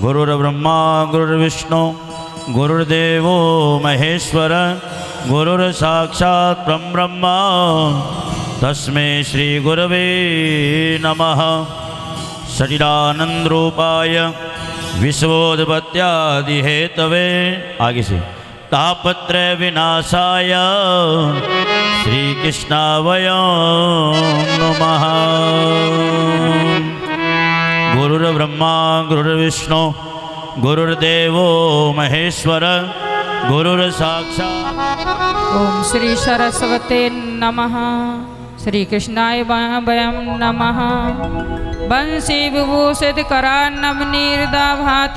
गुरुर्ब्रह्मा गुरुर्विष्णु गुरुर्देवो महेश्वर गुरुर्साक्षात् परब्रह्म तस्मै श्री गुरवे नमः। सच्चिदानंदरूपाय विश्वोत्पत्त्यादिहेतवे आगे से तापत्रय विनाशाय श्री कृष्णाय नमः। गुरुर्ब्रह्मा गुरुर्विष्णु गुरुर्देवो महेश्वर गुरुर्साक्षात्। ओम श्री सरस्वते नमः। श्री कृष्णाय वयं नमः। बंसी विभूषित करान्नवनीर्दाभात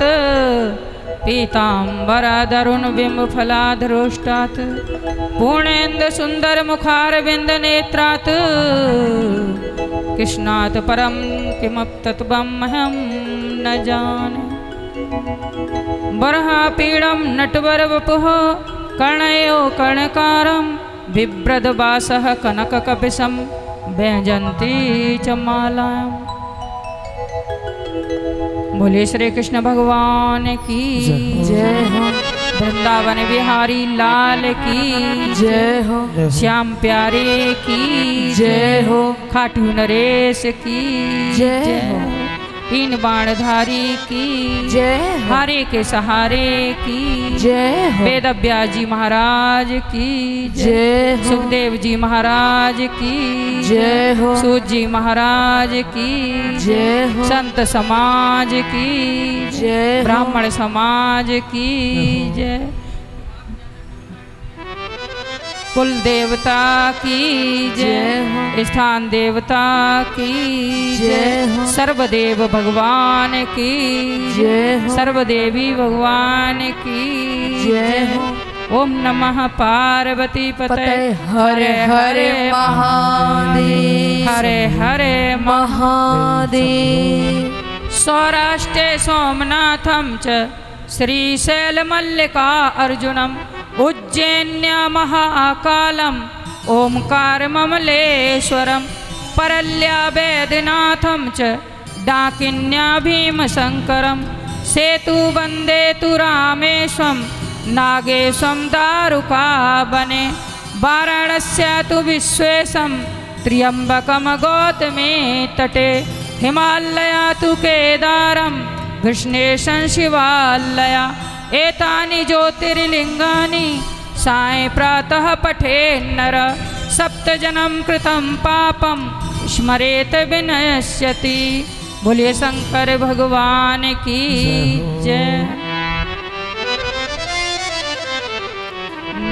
पीताम्बराधरुण बिंबफलाधरोष्टात् पूर्णेन्दु सुंदर मुखारविंद नेत्रात् कृष्णात् परम किमप्तत्वमहं न जाने। बर्हापीडं नटवरवपुः कर्णयो कर्णकारं बिभ्रद्वासः कनककपिशं व्यजन्ती च मालाम्। बोले श्री कृष्ण भगवान की जय हो। वृंदावन बिहारी लाल की जय हो। श्याम प्यारे की जय हो। खाटू नरेश की जय हो। तीन बाणधारी की जय हो। हारे के सहारे की जय हो। वेद व्यास जी महाराज की जय हो। सुखदेव जी महाराज की जय हो। सूत जी महाराज की जय हो। संत समाज की जय हो। ब्राह्मण समाज की जय। कुल देवता की जय हो। स्थान देवता की जय हो। सर्वदेव भगवान की जय हो। सर्वदेवी भगवान की जय हो। ओम नमः पार्वती पते हरे हरे महादेव हरे हरे महादेव। सौराष्ट्रे सोमनाथं च श्रीशैलमल्लिका अर्जुनम् उज्जैन्या महाकालम् ओंकारममलेश्वरं परल्या वैद्यनाथं च डाकिन्या भीमशङ्करं सेतुवन्दे तु रामेशं नागेशं दारुकावने वाराणस्या तु विश्वेशं त्र्यम्बकं गौतमे तटे हिमालया तु केदारं कृष्णेशं शिवालया एतानि ज्योतिर्लिङ्गानि साय प्रातः पठे नर सप्तजन्म कृतं पापं स्मरेत विनश्यति। बोलिए शंकर भगवान की जय।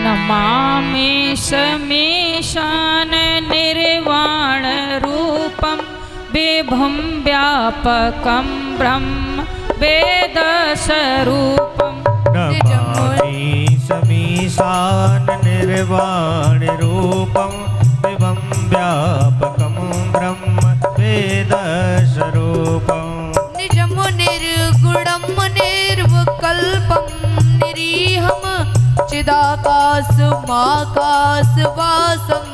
नमामि समीशान निर्वाण रूपं विभुं व्यापकं ब्रह्म वेद स्वरूपम्। नमामि समीशान निर्वाण रूपं विभुं व्यापकं ब्रह्म वेद स्वरूपं। निजं निर्गुणं निर्विकल्पं निरीहं चिदाकाशमाकाशवासं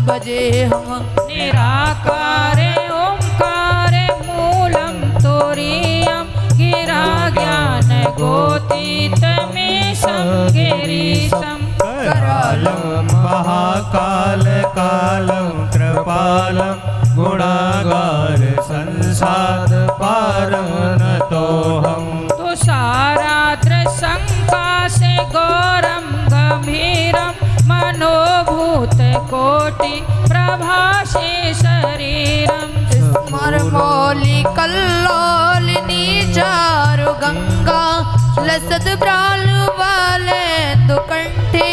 भजेऽहम्। निराकारे ओंकारे मूलं तुरीयं गिरा ज्ञान गोतीतमीशं गिरीशं करालं महाकाल कालं कृपालं गुणागार संसार पारं नतोऽहम्। तुषाराद्र संकाशे गौरं गंभीरं मनोभूत कोटि प्रभासे शरीरं। स्मरमौलिकल्लोलिनी चारु गंगा लसद ब्रालुवाले दुकंठे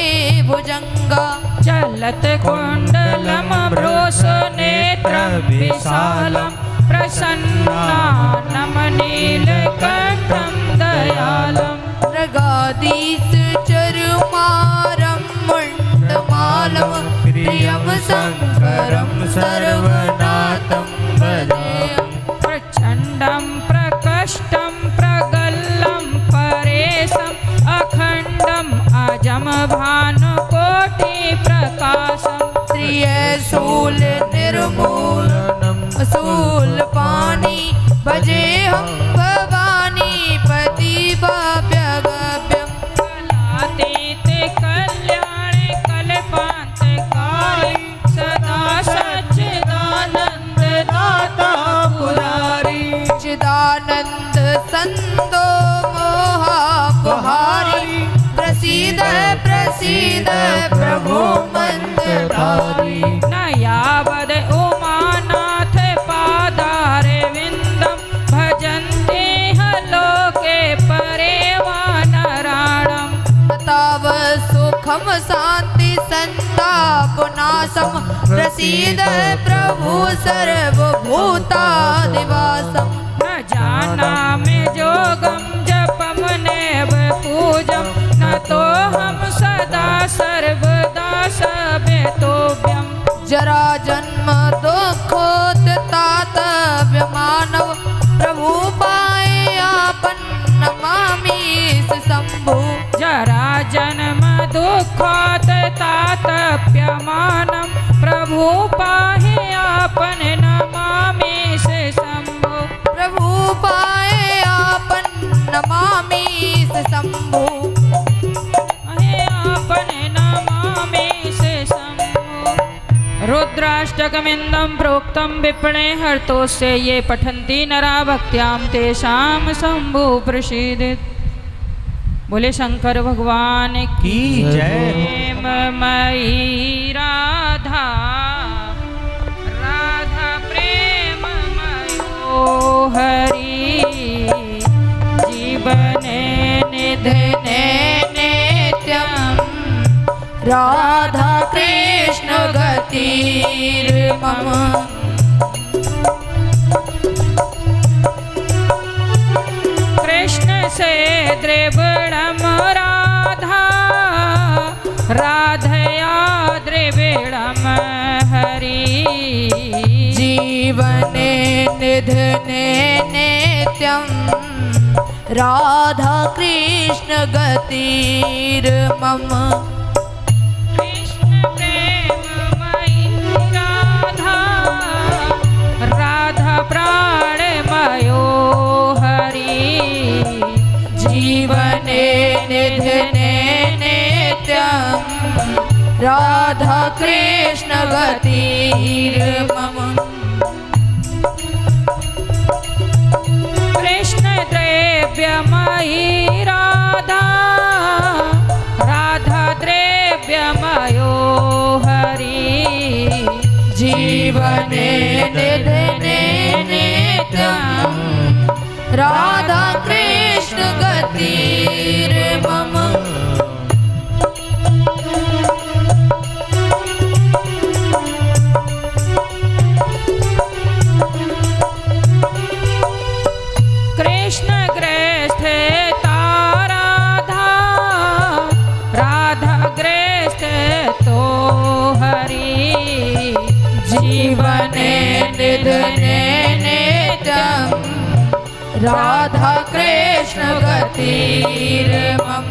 भुजंगा। चलत कुंडलम भ्रोष नेत्र विशालम प्रसन्नानम नीलकंठं दयालम। रगादीस चरुमारं मुण्डमालं प्रियं शङ्करं सर्वनाथं भजेऽहम्। प्रचण्डं प्रकष्टं प्रगल्लं परेशम् अखण्डम् अजं भानुकोटि प्रकाशम्। त्रिशूल निर्मूलनम् असूल पानी भजेऽहं भवानी पति संदो मोहापहारी प्रसीद प्रसीद प्रभु मंत्रधारी न यावद उमानाथ पादारे विन्दं भजन्ते ह लोके परे वा नराणाम् ताव सुखम शांति संतापनाशम प्रसीद प्रभु सर्वभूतादिवासम न जानामि जोगं जपं नैव पूजं न तो हम सदा सर्वदा समेतोभ्यम् जरा जन्म दुखोत्तातव्य मानव प्रभु पाए आपन नमामि शंभु जरा जन्म दुःखात् तातप्यमानं प्रभु पाहि आपन नमामि शंभो प्रभु पाए आपन नमामि शंभु आपन नमामि शंभो रुद्राष्टकमिन्दं प्रोक्तं विप्णे हर्तोस्य ये पठन्ति नरा भक्त्यां तेषां शंभु प्रसीदेत्। बोले शंकर भगवान की जय। प्रेममयी राधा राधा प्रेममयो हरि जीवने निधने नित्यं राधा कृष्ण गतिर्मम कृष्ण से द्रविणं राधा राधया द्रविणं हरि जीवने निधने नित्यं राधा कृष्ण गतिर्मम कृष्ण प्रेममयी राधा राधा प्राणमयो हरि जीवने निधने नित्यं राधा कृष्ण गतिर्मम कृष्ण द्रव्यमयी राधा राधा द्रव्यमयो हरि जीवने निधने नित्यं राधा कृष्ण गतिर्मम कृष्ण ग्रस्थे राधा राधा ग्रस्थे तो हरि जीवने निधने नित्यं राधा कृष्ण गतिर्मम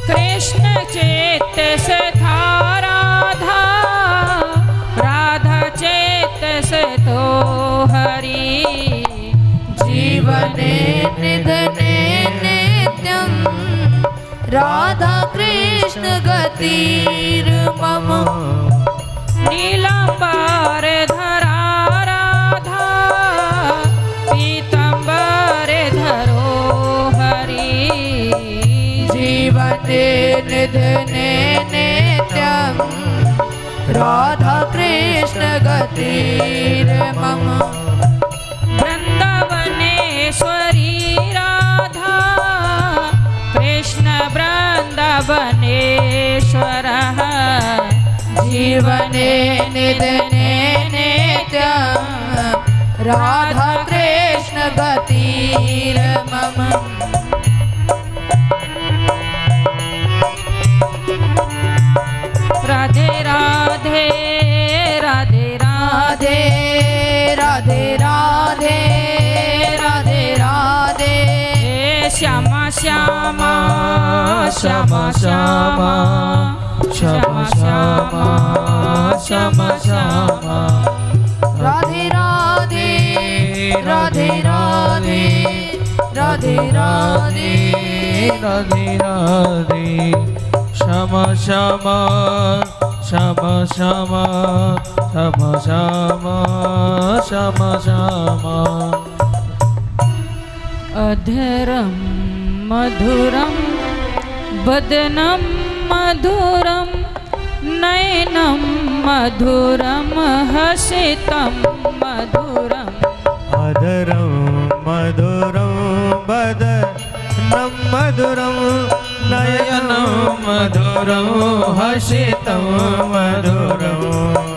कृष्ण चेत से था राधा राधा चेत से तो हरि जीवने निधने नित्यं राधा कृष्ण गतिर्मम नीलांबर धरा राधा पीतांबर धरो हरि जीवने निधने नित्यं राधा कृष्ण गतिर्मम वृंदावनेश्वरी राधा कृष्ण वृंदावनेश्वरः जीवने निधने नित्यं राधा कृष्ण गतिर्मम राधे राधे राधे राधे राधे राधे राधे राधे श्यामा श्यामा श्यामा श्यामा श्यामा श्यामा श्यामा श्यामा राधे राधे राधे राधे राधे राधे राधे राधे श्याम श्याम श्याम श्याम श्याम श्याम श्याम श्याम अधरं मधुरं वदनं मधुरं नयनं मधुरं हसितं मधुरम् अधरं मधुरं वदनं मधुरं नयनं मधुरं हसितं मधुरं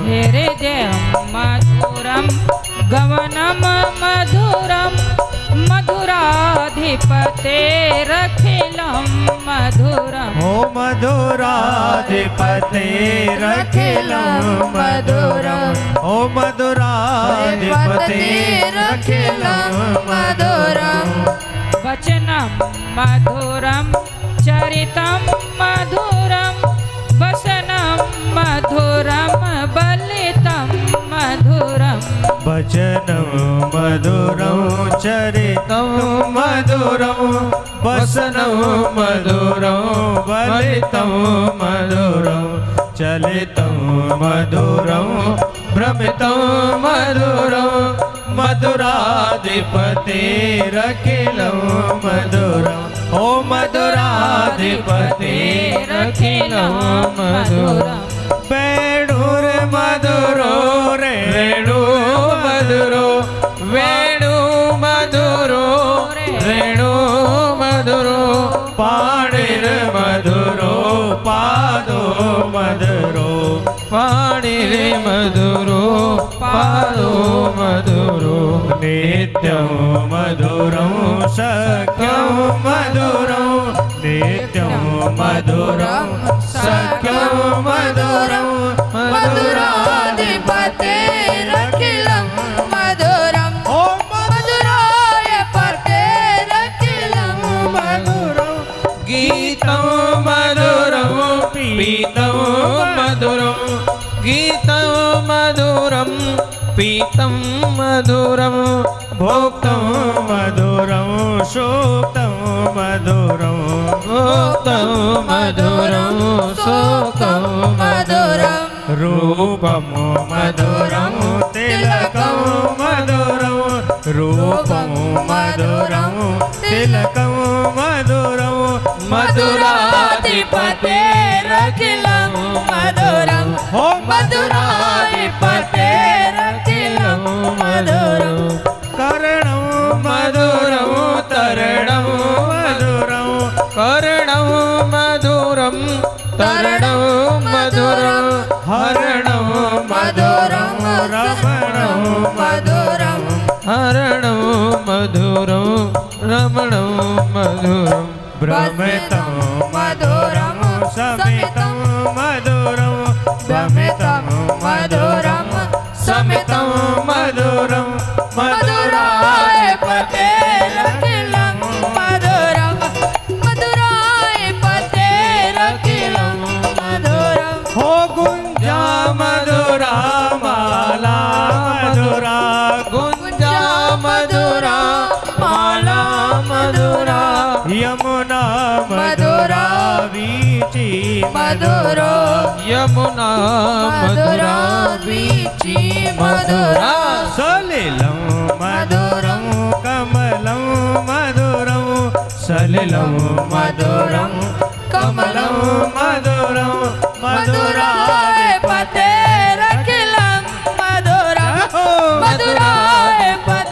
हृदयं मधुरं गमनं मधुरं मधुराधिपतेरखिलं मधुरम् ओ मधुराधिपतेरखिलं मधुरं ओ मधुराधिपतेरखिलं मधुरं वचनं मधुरं चरितं मधुरं वसनं मधुरं बलितं मधुरम् वचनं मधुरं चरितं मधुरं वसनं मधुरं बलितं मधुरं चलितं मधुरं भ्रमितं मधुरं मधुराधिपतेरखिलं मधुरं ओ मधुराधिपतेरखिलं मधुरं वेणुर मधुरो रे वेणु मधुरो वेणु मधुरो रेणु मधुरो पाणिर मधुरो पादो मधुरो पाणिर मधुरो पादो मधुरो नित्यं मधुरं सख्यं मधुरं नित्यं मधुरं सख्यं मधुरं मधुराधिपतेरखिलं मधुरम् ओ मधुरायपतेरखिलं मधुरं गीतं मधुरं पीतं मधुरं गीतं मधुरं पीतं मधुरं भोक्तं मधुरं शोक्तं मधुरं भोक्तं मधुरं शोक्तं मधुरं रूपं मधुरं तिलकं मधुरं रूपं मधुरं तिलकं मधुरं मधुराधिपतेरखिलं मधुरम् हो मधुराधिपतेरखिलं मधुरम् कर्णं मधुरं तरणं मधुरं कर्णं मधुरं तरणं मधुरं हरणं मधुरं रमणं मधुरं हरणं मधुरं रमणं मधुरं भ्रमितं मधुरं समितं मधुरं भ्रमितं मधुरं समितं मधुरं मधुरायपतेरखिलं मधुरम् मधुरायपतेरखिलं मधुरम् हो गुंजा मधुरा माला मधुरा गुंजा मधुरा माला मधुरा यमुना मधुरा वीची मधुरो यमुना मधुरा वीची मधुरा सलिलं मधुरं कमलं मधुरं सलिलं मधुरं कमलं मधुरं मधुरायपतेरखिलं मधुरम्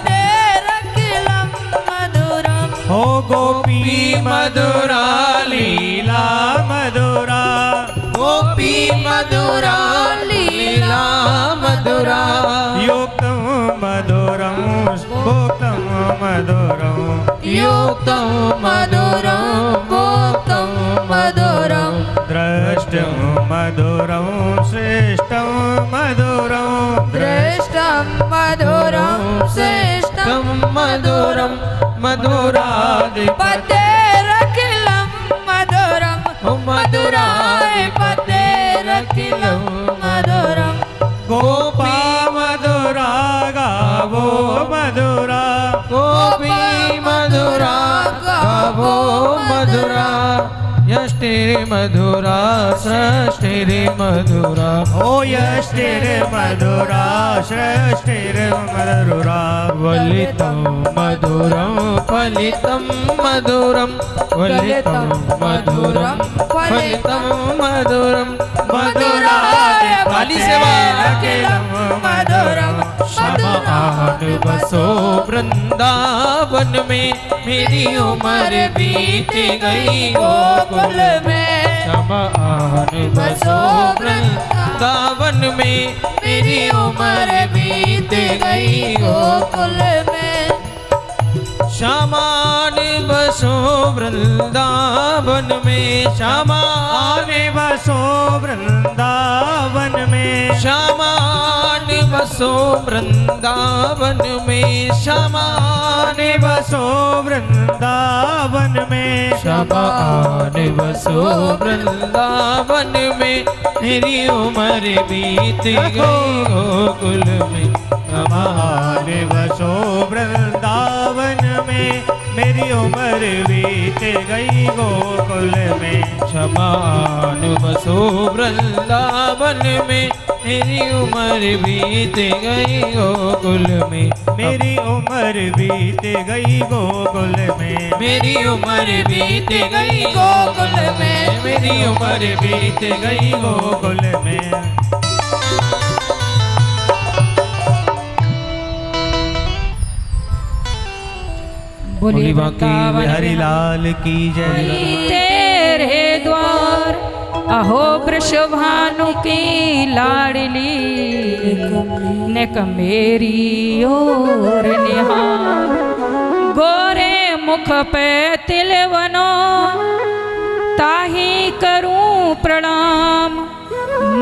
मधुरायपतेरखिलं मधुरम् हो गोपी मधुरा लीला मधुरा गोपी मधुरा लीला मधुरा युक्तं मधुरं भोक्तं मधुरं युक्तं मधुरं भोक्तं मधुरं द्रष्टं मधुरं श्रेष्ठं मधुरं दृष्टं मधुरं श्रेष्ठं मधुरं मधुराधिपति पतेरखिलं मधुरम् मधुरायपतेरखिलं मधुरम् गोपा मधुरा गावो मधुरा गोपी मधुरा गावो मधुरा यष्टिर्मधुरा सृष्टिर्मधुरा ओ यष्टिर्मधुरा सृष्टिर्मधुरा वलितं मधुरं फलितं मधुरं वलितं मधुरं फलितं मधुरं मधुराय काली सेवा अखिलं मधुरं शमान बसो वृंदावन में मेरी उम्र बीत गई गोकुल में शमान बसो वृंदावन में मेरी उम्र बीत गई गोकुल में शमान बसो वृंदावन में शमान बसो वृंदावन में शमान बसो वृंदावन में शमान बसो वृंदावन में शमान बसो वृंदावन में मेरी उम्र बीत गई गोकुल में शमान बसो वृंदावन में मेरी उम्र बीत गई गोकुल में शमान बसो वृंदावन में मेरी उम्र बीत गई गोकुल में मेरी उम्र बीत गई गोकुल में मेरी उम्र बीत गई गोकुल में मेरी उम्र बीत गई गोकुल में बोलिए बाकी हरि लाल की जय तेरे द्वार अहो वृषभानु की लाडली नेक मेरी ओर निहार गोरे मुख पे तिलवनो ताही करूं प्रणाम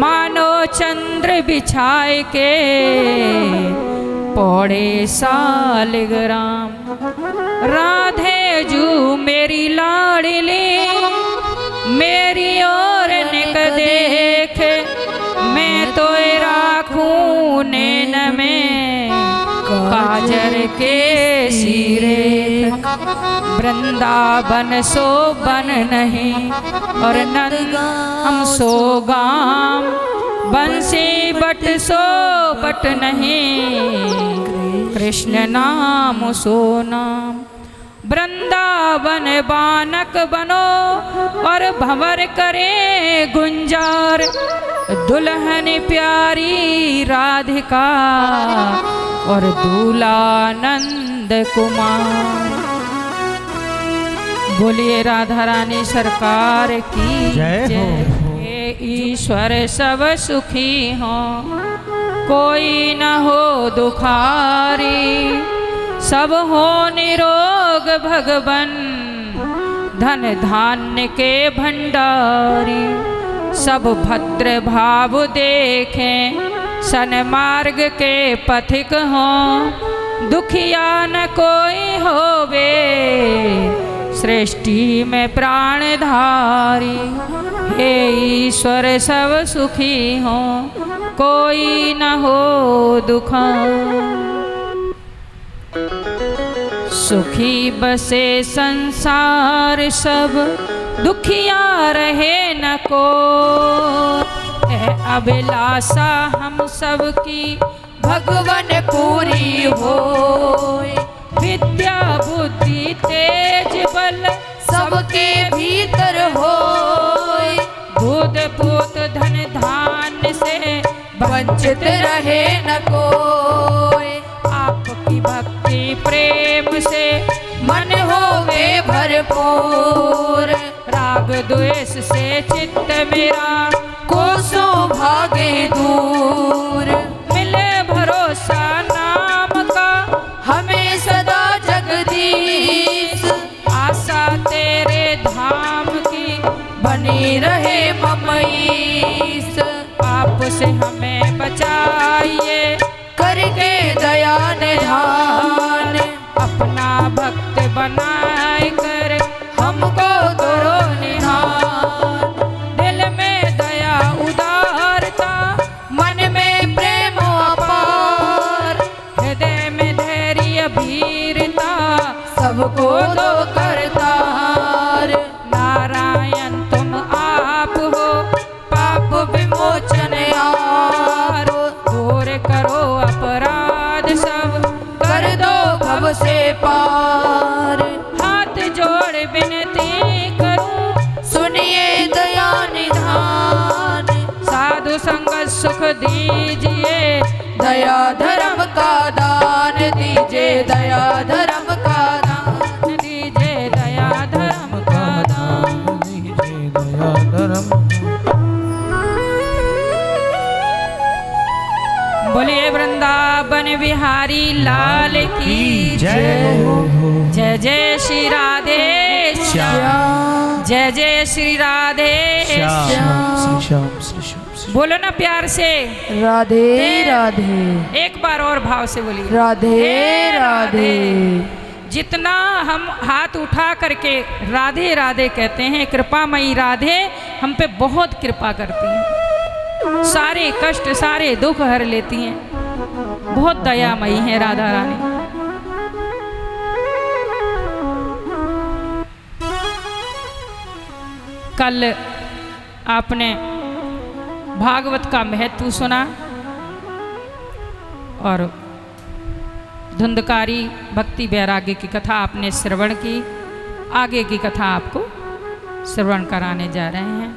मानो चंद्र बिछाए के पौड़े सालग्राम राधे जू मेरी लाडली मेरी ओर निक देख मैं तो राखूं नैन में काजर के सिरे वृंदावन सो बन नहीं और नंद हम सो गाम बंसी बट सो बट नहीं कृष्ण नाम सो नाम वृंदावन बानक बनो और भंवर करे गुंजार दुल्हन प्यारी राधिका और दूल्हा नंद कुमार। बोलिए राधा रानी सरकार की जय हो। हे ईश्वर सब सुखी हो कोई न हो दुखारी सब हो निरोग भगवन धन धान्य के भंडारी सब भद्र भाव देखें सन्मार्ग के पथिक हों दुखिया न कोई होवे सृष्टि में प्राणधारी हे ईश्वर सब सुखी हो कोई न हो दुखा सुखी बसे संसार सब दुखिया रहे न को अभिलाषा हम सब की भगवन पूरी हो विद्या बुद्धि तेज बल सबके भीतर हो दूध पूत धन धान्य से वंचित रहे न कोई आपकी भक्ति प्रेम से मन होवे भरपूर राग द्वेष से चित्त मेरा कोसों भागे दूर मिले भरोसा नाम का हमें सदा जगदीश आशा तेरे धाम की बनी रहे ममईस आप से हमें बचाइए करके दया निधान अपना भक्त बनाए कर हमको करो निहान दिल में दया उदारता मन में प्रेम अपार हृदय में धैर्य भीरता सबको दो करतार नारायण दया धर्म का दान दीजिए दया धर्म का दान। दीजिए दया धर्म। बोलिए वृंदावन बिहारी लाल की जय हो। जय जय श्री राधे श्याम, जय जय श्री राधे श्याम श्याम। श्री श्याम श्री श्याम श्री बोलो ना प्यार से राधे राधे एक बार और भाव से बोलिए राधे राधे। जितना हम हाथ उठा करके राधे राधे कहते हैं, कृपामयी राधे हम पे बहुत कृपा करती हैं, सारे कष्ट सारे दुख हर लेती हैं, बहुत दयामयी है राधा रानी। कल आपने भागवत का महत्व सुना और धुंधकारी भक्ति वैराग्य की कथा आपने श्रवण की। आगे की कथा आपको श्रवण कराने जा रहे हैं।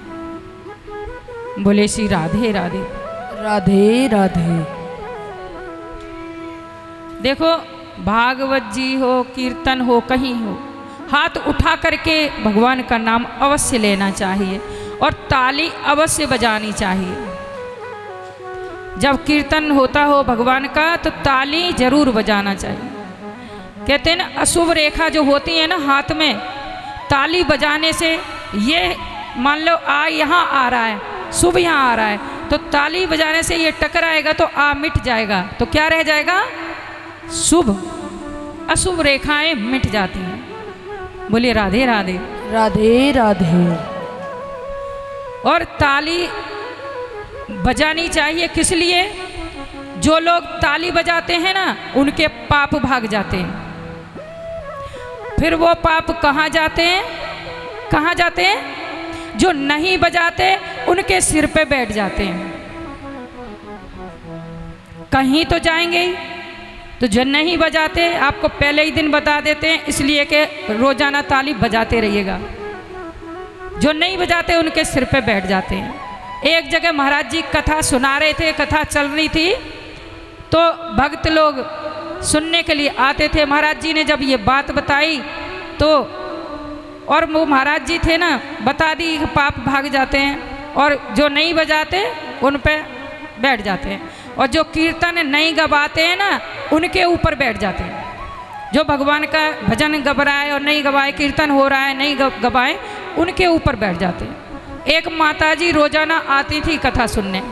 बोले श्री राधे राधे। राधे राधे। देखो भागवत जी हो कीर्तन हो कहीं हो, हाथ उठा करके भगवान का नाम अवश्य लेना चाहिए और ताली अवश्य बजानी चाहिए। जब कीर्तन होता हो भगवान का तो ताली जरूर बजाना चाहिए। कहते हैं ना अशुभ रेखा जो होती है ना हाथ में, ताली बजाने से ये मान लो आ यहाँ आ रहा है, शुभ यहाँ आ रहा है, तो ताली बजाने से ये टकराएगा तो आ मिट जाएगा, तो क्या रह जाएगा? शुभ। अशुभ रेखाएं मिट जाती हैं। बोलिए राधे राधे। राधे राधे। और ताली बजानी चाहिए किस लिए? जो लोग ताली बजाते हैं ना उनके पाप भाग जाते हैं। फिर वो पाप कहाँ जाते हैं? कहाँ जाते हैं? जो नहीं बजाते उनके सिर पे बैठ जाते हैं। कहीं तो जाएंगे ही। तो जो नहीं बजाते आपको पहले ही दिन बता देते हैं, इसलिए कि रोजाना ताली बजाते रहिएगा। जो नहीं बजाते उनके सिर पे बैठ जाते हैं। एक जगह महाराज जी कथा सुना रहे थे, कथा चल रही थी, तो भक्त लोग सुनने के लिए आते थे। महाराज जी ने जब ये बात बताई तो और वो महाराज जी थे ना, बता दी कि पाप भाग जाते हैं और जो नहीं बजाते उन पे बैठ जाते हैं, और जो कीर्तन नहीं गवाते हैं ना उनके ऊपर बैठ जाते हैं। जो भगवान का भजन गवाए और नहीं गवाए, कीर्तन हो रहा है नहीं गवाए, उनके ऊपर बैठ जाते हैं। एक माताजी रोजाना आती थी कथा सुनने,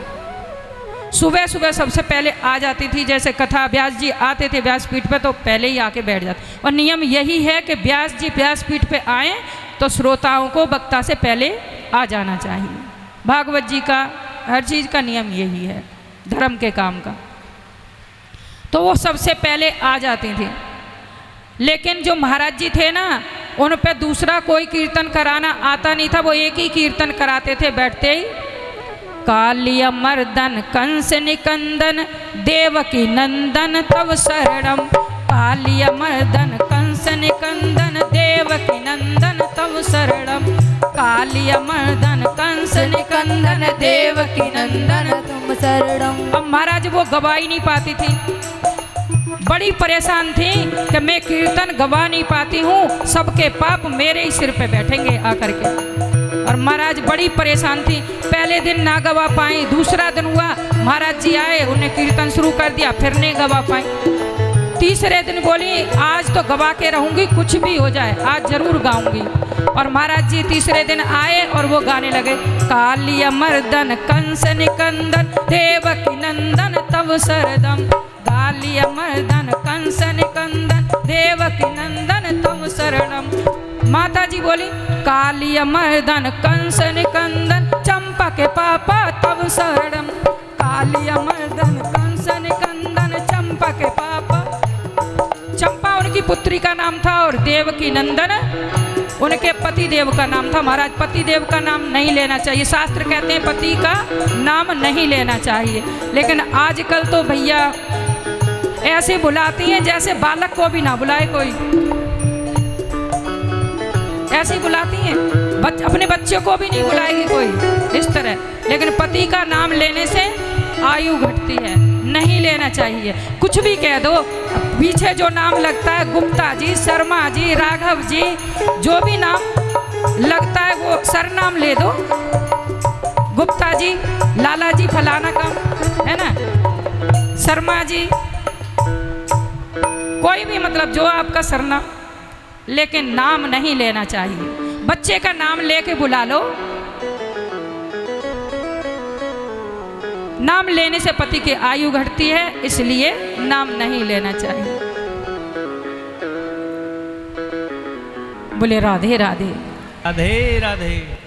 सुबह सुबह सबसे पहले आ जाती थी। जैसे कथा व्यास जी आते थे व्यासपीठ पे तो पहले ही आके बैठ जाते, और नियम यही है कि व्यास जी व्यासपीठ पे आए तो श्रोताओं को वक्ता से पहले आ जाना चाहिए। भागवत जी का हर चीज़ का नियम यही है, धर्म के काम का। तो वो सबसे पहले आ जाती थी। लेकिन जो महाराज जी थे ना उन पे दूसरा कोई कीर्तन कराना आता नहीं था, वो एक ही कीर्तन कराते थे बैठते ही। कालिय मर्दन कंस निकंदन देवकी नंदन तव शरणम। कालिय मर्दन कंस निकंदन देवकी नंदन तव शरणम। कालिय मर्दन कंस निकंदन देवकी नंदन तुम शरणम। अब महाराज वो गवाई नहीं पाती थी, बड़ी परेशान थी कि मैं कीर्तन गवा नहीं पाती हूँ, सबके पाप मेरे ही सिर पे बैठेंगे आकर के। और महाराज बड़ी परेशान थी। पहले दिन ना गवा पाई, दूसरा दिन हुआ महाराज जी आए, उन्हें कीर्तन शुरू कर दिया, फिर नहीं गवा पाई। तीसरे दिन बोली आज तो गवा के रहूंगी, कुछ भी हो जाए आज जरूर गाऊंगी। और महाराज जी तीसरे दिन आए और वो गाने लगे। कालिय मर्दन कंस निकंदन देवकी नंदन तव शरदम। कालिय मर्दन कंस निकंदन देवकी नंदन तव शरणम। माता जी बोली कालिय मर्दन कंस निकंदन चंपा के पापा तव शरणम। कालिय मर्दन कंस निकंदन चंपा के पापा। चंपा उनकी पुत्री का नाम था और देवकी नंदन उनके पति देव का नाम था। महाराज पति देव का नाम नहीं लेना चाहिए, शास्त्र कहते हैं पति का नाम नहीं लेना चाहिए। लेकिन आजकल तो भैया ऐसे बुलाती हैं जैसे बालक को भी ना बुलाए कोई, ऐसे ही बुलाती हैं। अपने बच्चों को भी नहीं बुलाएगी कोई इस तरह। लेकिन पति का नाम लेने से आयु घटती है, नहीं लेना चाहिए। कुछ भी कह दो, पीछे जो नाम लगता है गुप्ता जी, शर्मा जी, राघव जी, जो भी नाम लगता है वो सरनाम ले दो। गुप्ता जी, लाला जी फलाना का, है ना, शर्मा जी, कोई भी मतलब जो आपका सरनाम, लेकिन नाम नहीं लेना चाहिए। बच्चे का नाम लेके बुला लो। नाम लेने से पति की आयु घटती है, इसलिए नाम नहीं लेना चाहिए। बोले राधे राधे। राधे राधे।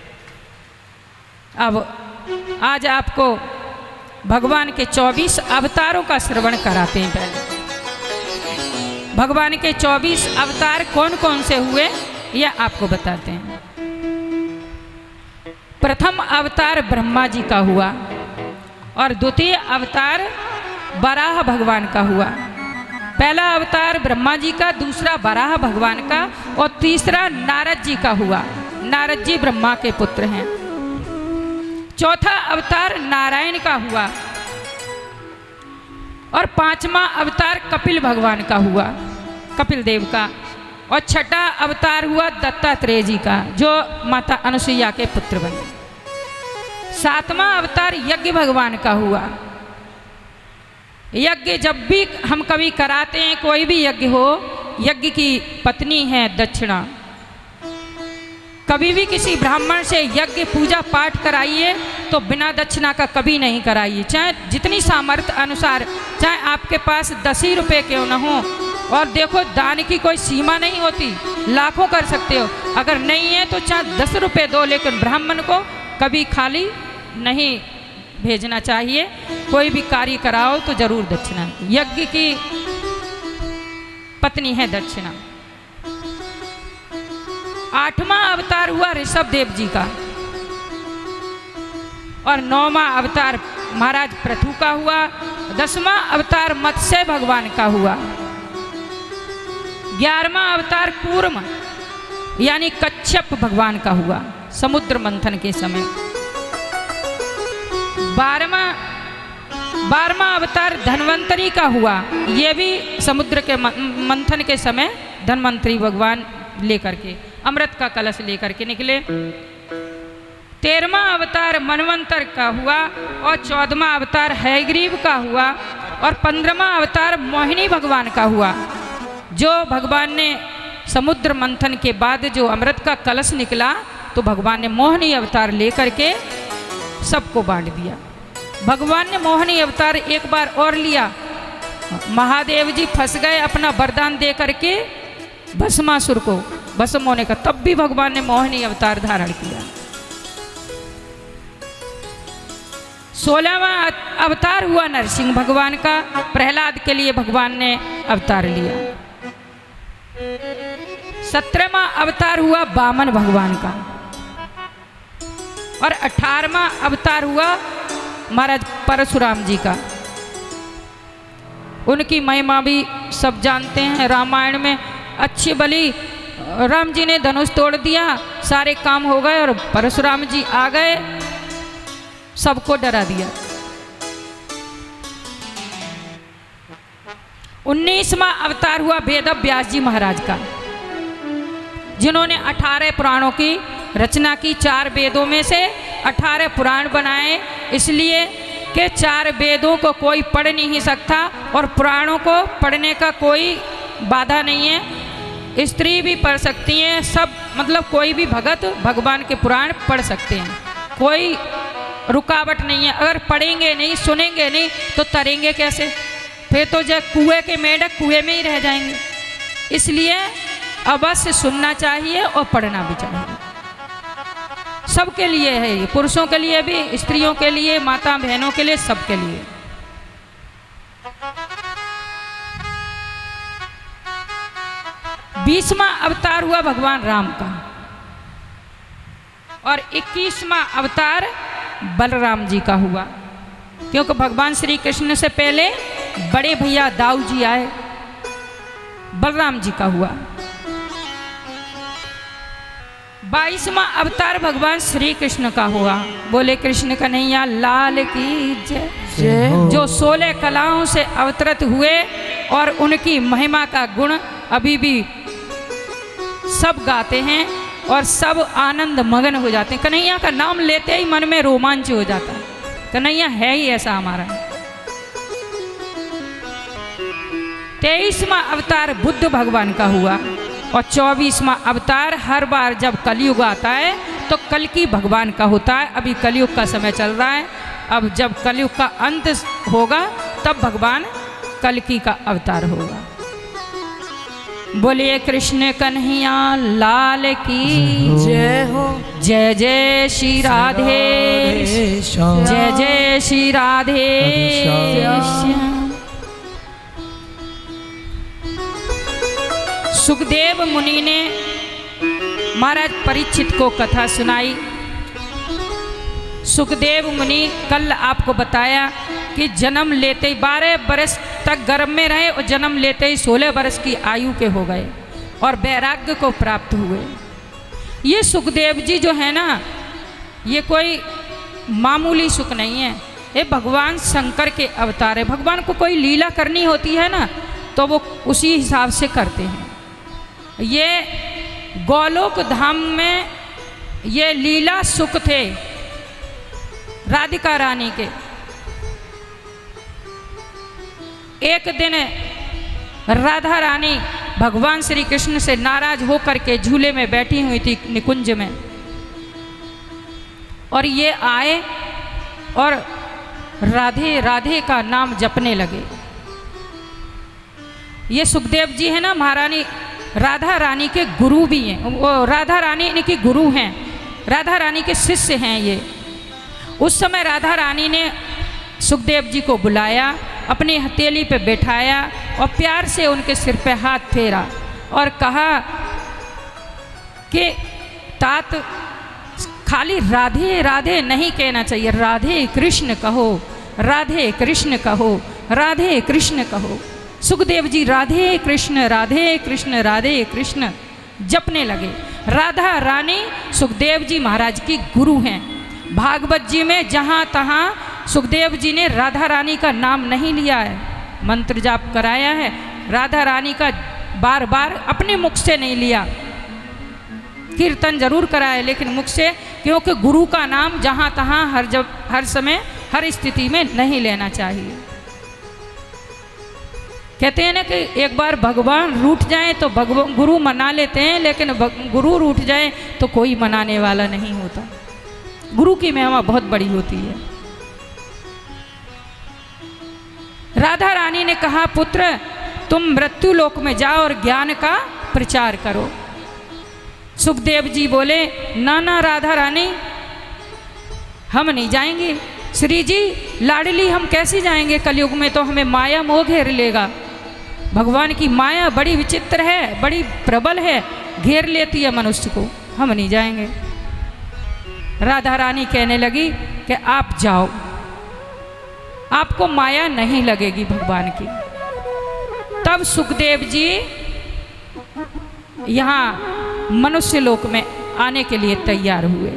अब आज आपको भगवान के 24 अवतारों का श्रवण कराते हैं। पहले भगवान के 24 अवतार कौन कौन से हुए यह आपको बताते हैं। प्रथम अवतार ब्रह्मा जी का हुआ और द्वितीय अवतार वराह भगवान का हुआ। पहला अवतार ब्रह्मा जी का, दूसरा वराह भगवान का और तीसरा नारद जी का हुआ। नारद जी ब्रह्मा के पुत्र हैं। चौथा अवतार नारायण का हुआ और पांचवा अवतार कपिल भगवान का हुआ, कपिल देव का। और छठा अवतार हुआ दत्तात्रेय जी का, जो माता अनुसुईया के पुत्र बने। सातवां अवतार यज्ञ भगवान का हुआ। यज्ञ जब भी हम कभी कराते हैं, कोई भी यज्ञ हो, यज्ञ की पत्नी है दक्षिणा। कभी भी किसी ब्राह्मण से यज्ञ पूजा पाठ कराइए तो बिना दक्षिणा का कभी नहीं कराइए। चाहे जितनी सामर्थ्य अनुसार, चाहे आपके पास 10 ही रुपये क्यों न हो। और देखो, दान की कोई सीमा नहीं होती, लाखों कर सकते हो। अगर नहीं है तो चाहे 10 रुपये दो, लेकिन ब्राह्मण को कभी खाली नहीं भेजना चाहिए। कोई भी कार्य कराओ तो जरूर दक्षिणा। यज्ञ की पत्नी है दक्षिणा। 8वां अवतार हुआ ऋषभ देव जी का और 9वां अवतार महाराज पृथु का हुआ। 10वां अवतार मत्स्य भगवान का हुआ। 11वां अवतार कूर्म यानी कच्छप भगवान का हुआ, समुद्र मंथन के समय। 12वां अवतार धन्वंतरी का हुआ। ये भी समुद्र के मंथन के समय धन्वंतरी भगवान लेकर के अमृत का कलश लेकर के निकले। 13वां अवतार मनवंतर का हुआ और 14वां अवतार हयग्रीव का हुआ और 15वां अवतार मोहिनी भगवान का हुआ। जो भगवान ने समुद्र मंथन के बाद जो अमृत का कलश निकला तो भगवान ने मोहिनी अवतार लेकर के सबको बांट दिया। भगवान ने मोहिनी अवतार एक बार और लिया। महादेव जी फंस गए अपना वरदान दे करके भस्मासुर को भस्म होने का, तब भी भगवान ने मोहिनी अवतार धारण किया। 16वां अवतार हुआ नरसिंह भगवान का। प्रहलाद के लिए भगवान ने अवतार लिया। 17वां अवतार हुआ वामन भगवान का और 18वां अवतार हुआ महाराज परशुराम जी का। उनकी महिमा भी सब जानते हैं। रामायण में अच्छी बली राम जी ने धनुष तोड़ दिया, सारे काम हो गए और परशुराम जी आ गए, सबको डरा दिया। 19वां अवतार हुआ वेद व्यास जी महाराज का, जिन्होंने 18 पुराणों की रचना की। 4 वेदों में से 18 पुराण बनाए, इसलिए कि 4 वेदों को कोई पढ़ नहीं सकता और पुराणों को पढ़ने का कोई बाधा नहीं है। स्त्री भी पढ़ सकती हैं, सब मतलब कोई भी भगत भगवान के पुराण पढ़ सकते हैं, कोई रुकावट नहीं है। अगर पढ़ेंगे नहीं, सुनेंगे नहीं तो तरेंगे कैसे? फिर तो जब कुएं के मेढक कुएं में ही रह जाएंगे। इसलिए अवश्य सुनना चाहिए और पढ़ना भी चाहिए। सबके लिए है ये, पुरुषों के लिए भी, स्त्रियों के लिए, माता बहनों के लिए, सबके लिए। बीसवां अवतार हुआ भगवान राम का और 21वां अवतार बलराम जी का हुआ, क्योंकि भगवान श्री कृष्ण से पहले बड़े भैया दाऊ जी आए, बलराम जी का हुआ। 22वां अवतार भगवान श्री कृष्ण का हुआ। बोले कृष्ण कन्हैया लाल की जय। जो 16 कलाओं से अवतरित हुए और उनकी महिमा का गुण अभी भी सब गाते हैं और सब आनंद मगन हो जाते हैं। कन्हैया का नाम लेते ही मन में रोमांच हो जाता है। कन्हैया है ही ऐसा हमारा। 23वां अवतार बुद्ध भगवान का हुआ और 24वां अवतार हर बार जब कलयुग आता है तो कल्कि भगवान का होता है। अभी कलयुग का समय चल रहा है। अब जब कलयुग का अंत होगा तब भगवान कल्कि का अवतार होगा। बोलिए कृष्ण कन्हैया लाल की जय हो। जय जय श्री राधे, श्याम जय जय श्री राधे श्याम। सुखदेव मुनि ने महाराज परीक्षित को कथा सुनाई। सुखदेव मुनि कल आपको बताया कि जन्म लेते ही 12 बरस तक गर्भ में रहे और जन्म लेते ही 16 बरस की आयु के हो गए और वैराग्य को प्राप्त हुए। ये सुखदेव जी जो है ना, ये कोई मामूली सुख नहीं है। ये भगवान शंकर के अवतार है। भगवान को कोई लीला करनी होती है ना तो वो उसी हिसाब से करते हैं। ये गोलोक धाम में ये लीला सुख थे राधिका रानी के। एक दिन राधा रानी भगवान श्री कृष्ण से नाराज होकर के झूले में बैठी हुई थी निकुंज में, और ये आए और राधे राधे का नाम जपने लगे। ये सुखदेव जी है ना, महारानी राधा रानी के गुरु भी हैं। वो राधा रानी इनकी गुरु हैं, राधा रानी के शिष्य हैं ये। उस समय राधा रानी ने सुखदेव जी को बुलाया, अपनी हथेली पे बैठाया और प्यार से उनके सिर पे हाथ फेरा और कहा कि तात खाली राधे राधे नहीं कहना चाहिए, राधे कृष्ण कहो, राधे कृष्ण कहो, राधे कृष्ण कहो। सुखदेव जी राधे कृष्ण राधे कृष्ण जपने लगे। राधा रानी सुखदेव जी महाराज की गुरु हैं। भागवत जी में जहाँ तहाँ सुखदेव जी ने राधा रानी का नाम नहीं लिया है, मंत्र जाप कराया है, राधा रानी का बार बार अपने मुख से नहीं लिया। कीर्तन जरूर कराया लेकिन मुख से, क्योंकि गुरु का नाम जहाँ तहाँ हर समय हर स्थिति में नहीं लेना चाहिए। कहते हैं ना कि एक बार भगवान रूठ जाए तो भगवान गुरु मना लेते हैं, लेकिन गुरु रूठ जाए तो कोई मनाने वाला नहीं होता। गुरु की महिमा बहुत बड़ी होती है। राधा रानी ने कहा, पुत्र तुम मृत्यु लोक में जाओ और ज्ञान का प्रचार करो। सुखदेव जी बोले, ना राधा रानी हम नहीं जाएंगे। श्री जी लाडली हम कैसे जाएंगे, कलयुग में तो हमें माया मोह घेर लेगा। भगवान की माया बड़ी विचित्र है, बड़ी प्रबल है, घेर लेती है मनुष्य को, हम नहीं जाएंगे। राधा रानी कहने लगी कि आप जाओ, आपको माया नहीं लगेगी भगवान की। तब सुखदेव जी यहाँ मनुष्य लोक में आने के लिए तैयार हुए।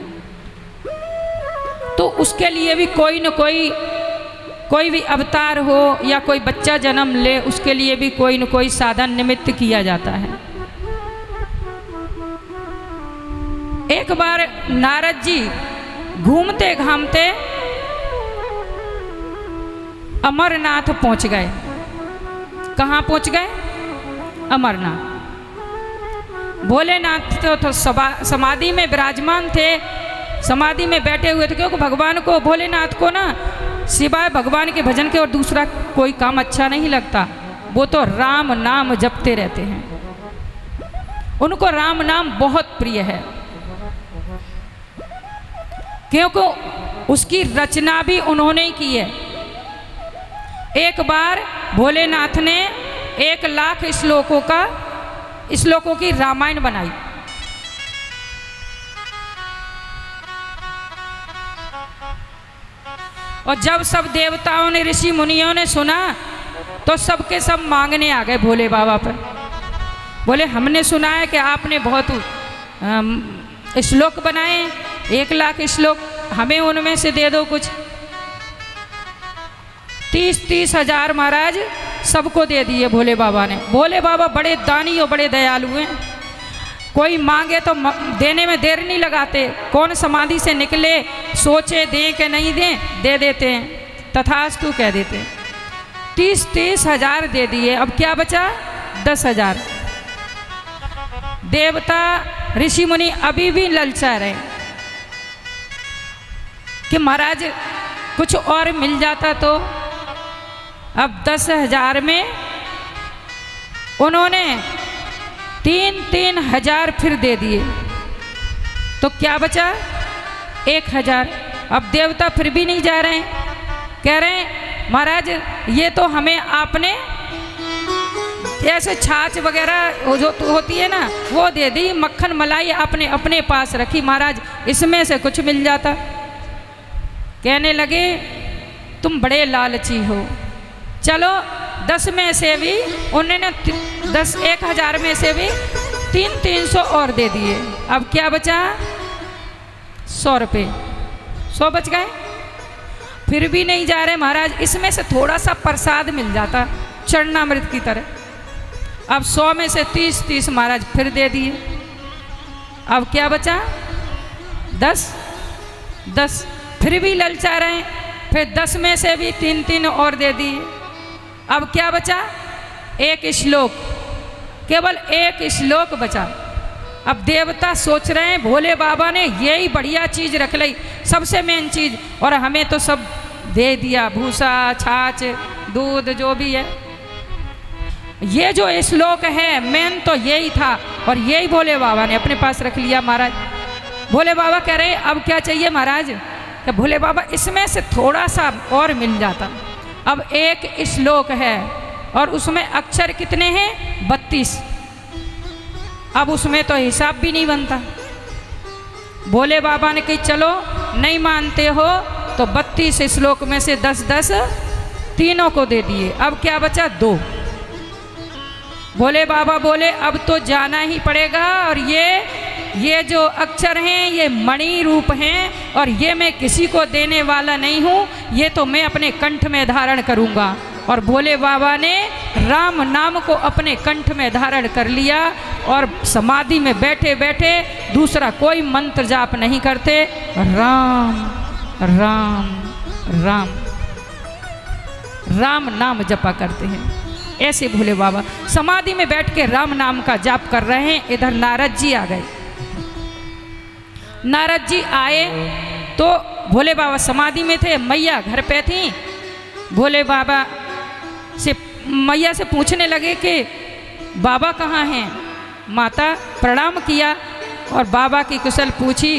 तो उसके लिए भी कोई भी अवतार हो या कोई बच्चा जन्म ले, उसके लिए भी कोई न कोई साधन निमित्त किया जाता है। एक बार नारद जी घूमते घामते अमरनाथ पहुंच गए। कहाँ पहुंच गए? अमरनाथ। भोलेनाथ तो समाधि में विराजमान थे, समाधि में बैठे हुए थे, क्योंकि भगवान को, भोलेनाथ को ना सिवाय भगवान के भजन के और दूसरा कोई काम अच्छा नहीं लगता। वो तो राम नाम जपते रहते हैं, उनको राम नाम बहुत प्रिय है, क्योंकि उसकी रचना भी उन्होंने ही की है। एक बार भोलेनाथ ने 1,00,000 श्लोकों की रामायण बनाई। और जब सब देवताओं ने, ऋषि मुनियों ने सुना तो सबके सब मांगने आ गए भोले बाबा पर। बोले हमने सुना है कि आपने बहुत श्लोक बनाए, 1,00,000 श्लोक, हमें उनमें से दे दो कुछ। 30,000 महाराज सबको दे दिए भोले बाबा ने। भोले बाबा बड़े दानी और बड़े दयालु हैं। कोई मांगे तो देने में देर नहीं लगाते। कौन समाधि से निकले सोचे दें कि नहीं दें, दे देते हैं, तथास्तु कह देते हैं। 30-30 हजार दे दिए। अब क्या बचा? 10 हजार। देवता ऋषि मुनि अभी भी ललचा रहे कि महाराज कुछ और मिल जाता तो। अब 10 हजार में उन्होंने 3-3 हजार फिर दे दिए, तो क्या बचा? 1 हजार। अब देवता फिर भी नहीं जा रहे हैं, कह रहे हैं महाराज ये तो हमें आपने ऐसे छाछ वगैरह जो होती है ना वो दे दी, मक्खन मलाई आपने अपने पास रखी, महाराज इसमें से कुछ मिल जाता। कहने लगे तुम बड़े लालची हो, चलो 10 में से भी उन्होंने 1 हजार में से भी 300 और दे दिए। अब क्या बचा? 100 रुपये। 100 बच गए। फिर भी नहीं जा रहे महाराज, इसमें से थोड़ा सा प्रसाद मिल जाता चरणामृत की तरह। अब 100 में से 30-30 महाराज फिर दे दिए। अब क्या बचा? 10। फिर भी ललचा रहे हैं, फिर 10 में से भी 3-3 और दे दिए। अब क्या बचा? 1 श्लोक, केवल 1 श्लोक बचा। अब देवता सोच रहे हैं भोले बाबा ने यही बढ़िया चीज़ रख ली, सबसे मेन चीज़, और हमें तो सब दे दिया, भूसा छाछ दूध जो भी है। ये जो श्लोक है मेन तो यही था, और यही भोले बाबा ने अपने पास रख लिया महाराज। भोले बाबा कह रहे अब क्या चाहिए महाराज? कि भोले बाबा इसमें से थोड़ा सा और मिल जाता। अब 1 श्लोक है और उसमें अक्षर कितने हैं? 32। अब उसमें तो हिसाब भी नहीं बनता। भोले बाबा ने कही चलो नहीं मानते हो तो 32 श्लोक में से 10-10 तीनों को दे दिए। अब क्या बचा? 2। भोले बाबा बोले अब तो जाना ही पड़ेगा, और ये जो अक्षर हैं ये मणि रूप हैं, और ये मैं किसी को देने वाला नहीं हूँ, ये तो मैं अपने कंठ में धारण करूँगा। और भोले बाबा ने राम नाम को अपने कंठ में धारण कर लिया, और समाधि में बैठे बैठे दूसरा कोई मंत्र जाप नहीं करते, राम राम राम राम नाम जपा करते हैं। ऐसे भोले बाबा समाधि में बैठ के राम नाम का जाप कर रहे हैं। इधर नारद जी आ गए। नारद जी आए तो भोले बाबा समाधि में थे, मैया घर पे थी। भोले बाबा से मैया से पूछने लगे कि बाबा कहाँ हैं? माता प्रणाम किया और बाबा की कुशल पूछी।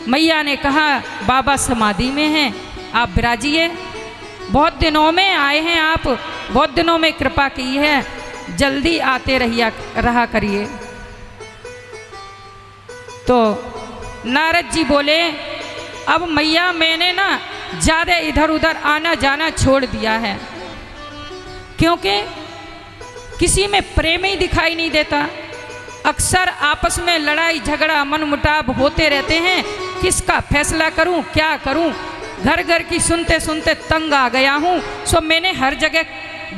मैया ने कहा बाबा समाधि में हैं, आप विराजिए। बहुत दिनों में आए हैं आप, बहुत दिनों में कृपा की है, जल्दी आते रहा करिए। तो नारद जी बोले अब मैया मैंने ना ज़्यादा इधर उधर आना जाना छोड़ दिया है, क्योंकि किसी में प्रेम ही दिखाई नहीं देता। अक्सर आपस में लड़ाई झगड़ा मनमुटाव होते रहते हैं। किसका फैसला करूं, क्या करूं? घर घर की सुनते सुनते तंग आ गया हूं, सो मैंने हर जगह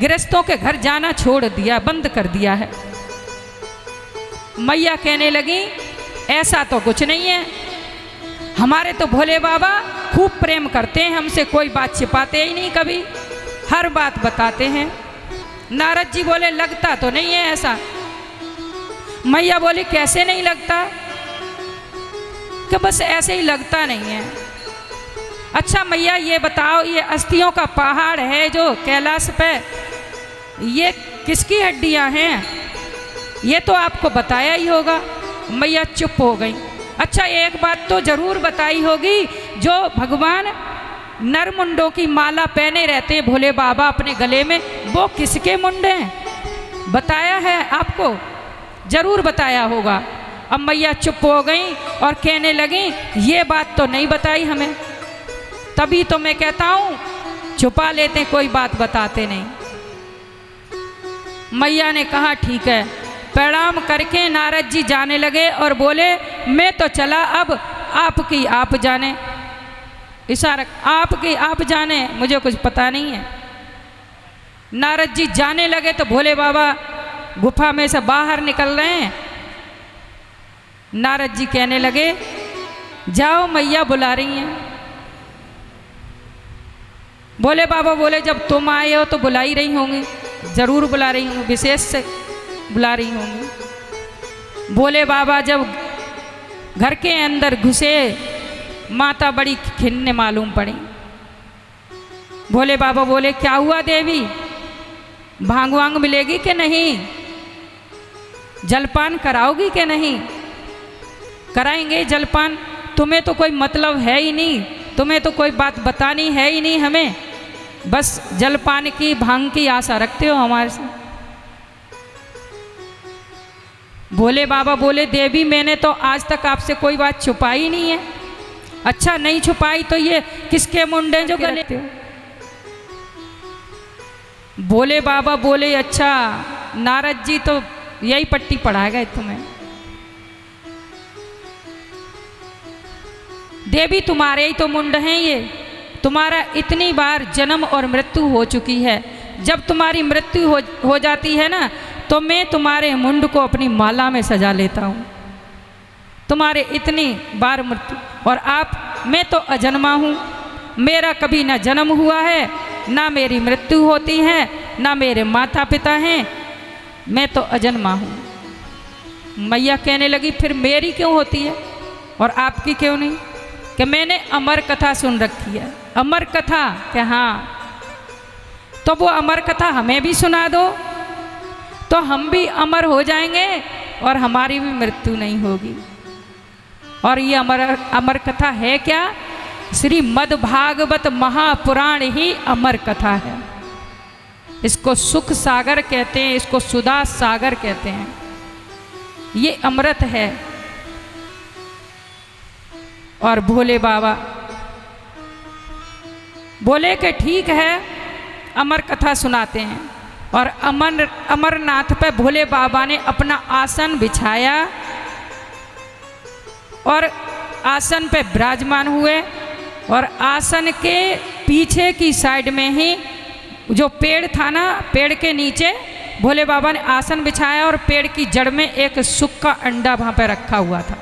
गृहस्थों के घर जाना छोड़ दिया, बंद कर दिया है। मैया कहने लगी ऐसा तो कुछ नहीं है, हमारे तो भोले बाबा खूब प्रेम करते हैं, हमसे कोई बात छिपाते ही नहीं, कभी हर बात बताते हैं। नारद जी बोले लगता तो नहीं है ऐसा। मैया बोली कैसे नहीं लगता? कि बस ऐसे ही लगता नहीं है। अच्छा मैया ये बताओ, ये अस्थियों का पहाड़ है जो कैलाश पे, ये किसकी हड्डियां हैं? ये तो आपको बताया ही होगा। मैया चुप हो गई। अच्छा एक बात तो जरूर बताई होगी, जो भगवान नरमुंडों की माला पहने रहते हैं भोले बाबा अपने गले में, वो किसके मुंडे हैं? बताया है आपको? जरूर बताया होगा। अब मैया चुप हो गई और कहने लगी ये बात तो नहीं बताई हमें, तभी तो मैं कहता हूँ छुपा लेते, कोई बात बताते नहीं। मैया ने कहा ठीक है। प्रणाम करके नारद जी जाने लगे और बोले मैं तो चला, अब आपकी आप जाने। इशारा आपकी आप जाने, मुझे कुछ पता नहीं है। नारद जी जाने लगे तो भोले बाबा गुफा में से बाहर निकल रहे हैं। नारद जी कहने लगे, जाओ मैया बुला रही हैं। भोले बाबा बोले, जब तुम आए हो तो बुला ही रही होंगी, जरूर बुला रही हूँ, विशेष से बुला रही होंगी। भोले बाबा जब घर के अंदर घुसे, माता बड़ी खिन्न मालूम पड़ी। भोले बाबा बोले, क्या हुआ देवी, भांग वांग मिलेगी कि नहीं, जलपान कराओगी कि नहीं? कराएंगे जलपान, तुम्हें तो कोई मतलब है ही नहीं, तुम्हें तो कोई बात बतानी है ही नहीं हमें, बस जलपान की भांग की आशा रखते हो हमारे से। भोले बाबा बोले, देवी मैंने तो आज तक आपसे कोई बात छुपाई नहीं है। अच्छा नहीं छुपाई तो ये किसके मुंडे जो गले? भोले बाबा बोले, अच्छा नारद जी तो यही पट्टी पढ़ा गए तुम्हें। देवी तुम्हारे ही तो मुंड हैं ये, तुम्हारा इतनी बार जन्म और मृत्यु हो चुकी है। जब तुम्हारी मृत्यु हो जाती है ना, तो मैं तुम्हारे मुंड को अपनी माला में सजा लेता हूँ। तुम्हारे इतनी बार मृत्यु, और मैं तो अजन्मा हूँ, मेरा कभी ना जन्म हुआ है, ना मेरी मृत्यु होती है, ना मेरे माता पिता हैं, मैं तो अजन्मा हूँ। मैया कहने लगी, फिर मेरी क्यों होती है और आपकी क्यों नहीं? कि मैंने अमर कथा सुन रखी है। अमर कथा? कि हाँ, तो वो अमर कथा हमें भी सुना दो, तो हम भी अमर हो जाएंगे और हमारी भी मृत्यु नहीं होगी। और ये अमर कथा है क्या? श्रीमद् भागवत महापुराण ही अमर कथा है। इसको सुख सागर कहते हैं, इसको सुधा सागर कहते हैं। ये अमृत है। और भोले बाबा बोले कि ठीक है, अमर कथा सुनाते हैं। और अमरनाथ पे भोले बाबा ने अपना आसन बिछाया और आसन पे विराजमान हुए। और आसन के पीछे की साइड में ही जो पेड़ था ना, पेड़ के नीचे भोले बाबा ने आसन बिछाया और पेड़ की जड़ में एक सूखा अंडा वहाँ पे रखा हुआ था।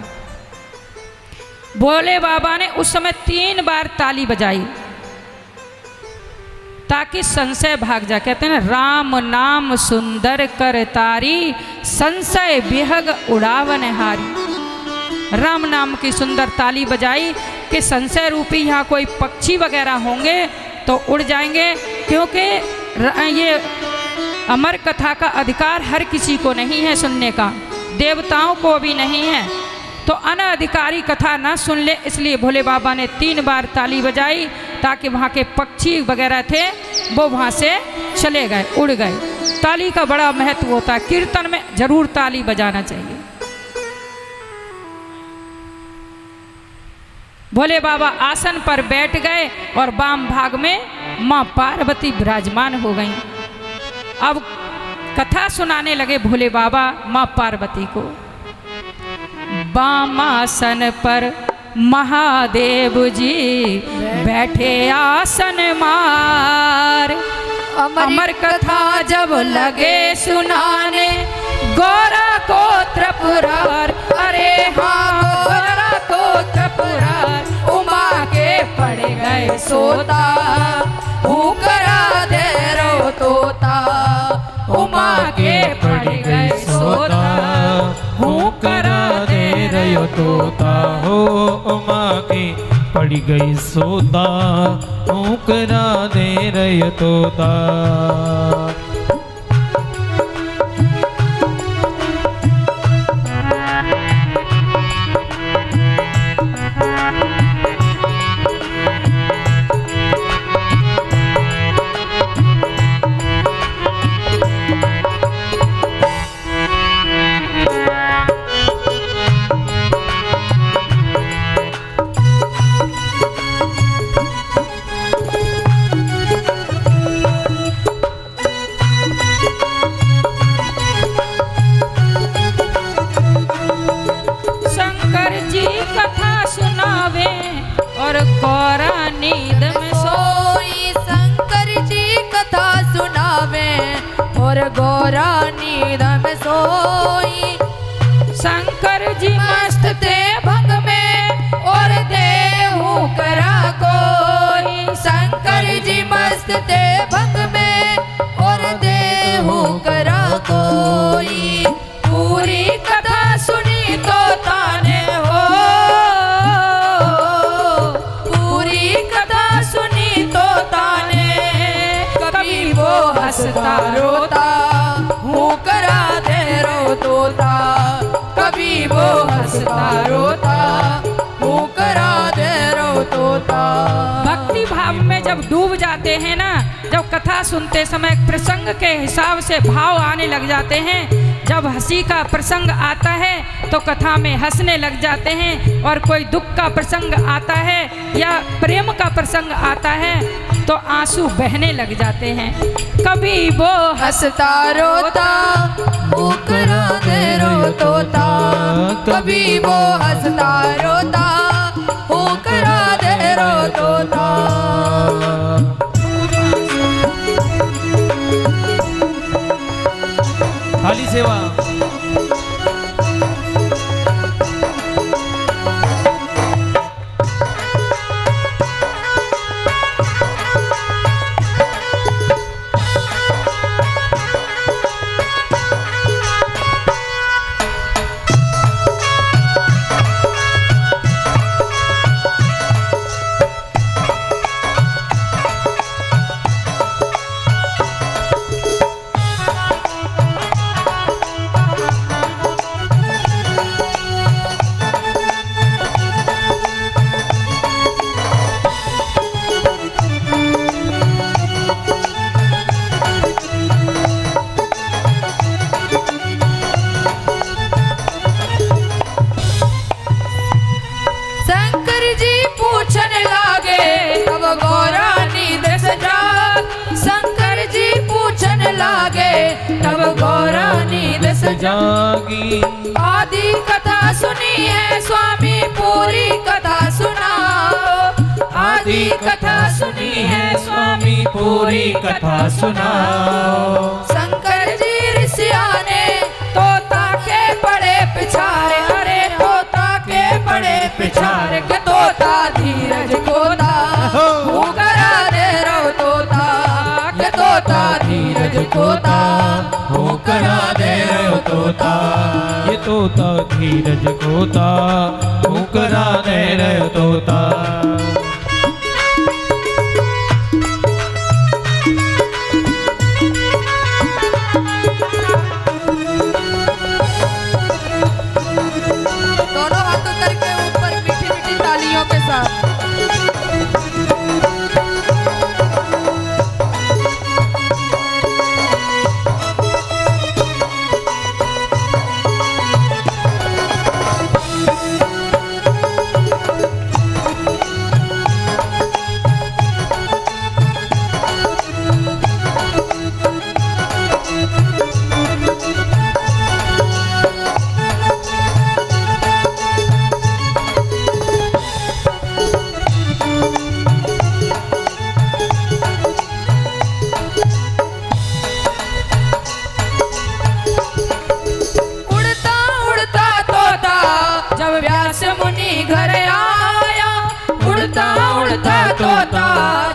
भोले बाबा ने उस समय 3 बार ताली बजाई ताकि संशय भाग जाए। कहते हैं ना, राम नाम सुंदर कर तारी, संशय विहग उड़ावन हारी। राम नाम की सुंदर ताली बजाई कि संशय रूपी यहाँ कोई पक्षी वगैरह होंगे तो उड़ जाएंगे, क्योंकि ये अमर कथा का अधिकार हर किसी को नहीं है सुनने का, देवताओं को भी नहीं है, तो अनधिकारी कथा ना सुन ले। इसलिए भोले बाबा ने 3 बार ताली बजाई ताकि वहाँ के पक्षी वगैरह थे वो वहाँ से चले गए, उड़ गए। ताली का बड़ा महत्व होता है, कीर्तन में जरूर ताली बजाना चाहिए। भोले बाबा आसन पर बैठ गए और वाम भाग में माँ पार्वती विराजमान हो गईं। अब कथा सुनाने लगे भोले बाबा माँ पार्वती को। वामासन पर महादेव जी बैठे आसन मार, अमर कथा जब लगे सुनाने गोरा को त्रिपुरार। अरे हाँ, गोरा को त्रिपुरार उमा के पड़ गए सोता, करा दे रो तोता। उमा के पड़ गए सोता, करा दे रयो तोता हो। उमा की पड़ी गई सोता, करा दे रयो तोता। गौरा नींद में सोई। शंकर जी मस्त थे भंग में और देहु करा कोई। शंकर जी मस्त थे भंग में और देहु करा कोई। पूरी कथा सुनी तो ताने हो, पूरी कथा सुनी तो ताने। कभी वो हंसता रोता हूँ करा दे रो तोता। कभी वो हंसता रोता हूँ करा दे रो तोता। भक्ति भाव में जब डूब जाते हैं ना, जब कथा सुनते समय प्रसंग के हिसाब से भाव आने लग जाते हैं, जब हंसी का प्रसंग आता है तो कथा में हंसने लग जाते हैं, और कोई दुख का प्रसंग आता है या प्रेम का प्रसंग आता है तो आंसू बहने लग जाते हैं। कभी वो हंसता रोता हूँ करा दे रो तोता। कभी वो हंसता रोता हूँ करा दे रो तोता। थाली सेवा। तब गौरा नींद से जागी। आदि कथा सुनी है स्वामी पूरी कथा सुनाओ। आदि कथा सुनी है स्वामी पूरी कथा सुनाओ। शंकर जी ऋषिया ने तोता के बड़े पिछारे। अरे तोता के बड़े पिछारे के तोता धीरज कोता हूँ करा दे रो तोता। के तोता धीरज कोता हूँ करा दे रो तोता। ये तोता धीरज कोता हूँ करा दे रो तोता। दोनों हाथों करके ऊपर मीठी मीठी तालियों के साथ।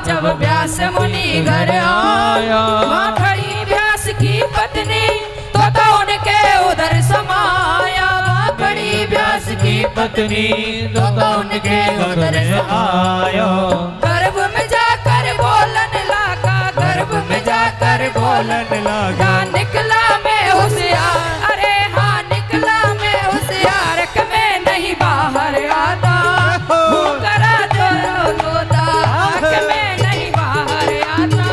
जब व्यास मुनि घर आया वहाँ खड़ी व्यास की पत्नी तोता उनके उधर समाया। वहाँ खड़ी व्यास की पत्नी तोता उनके उधर आया। गर्भ में जाकर बोलन लगा। गर्भ में जाकर बोलन लगा। निकला मैं होशियार। अरे हाँ निकला मैं होशियार कि मैं नहीं बाहर आता। करा दो तोता कि मैं नहीं बाहर आता।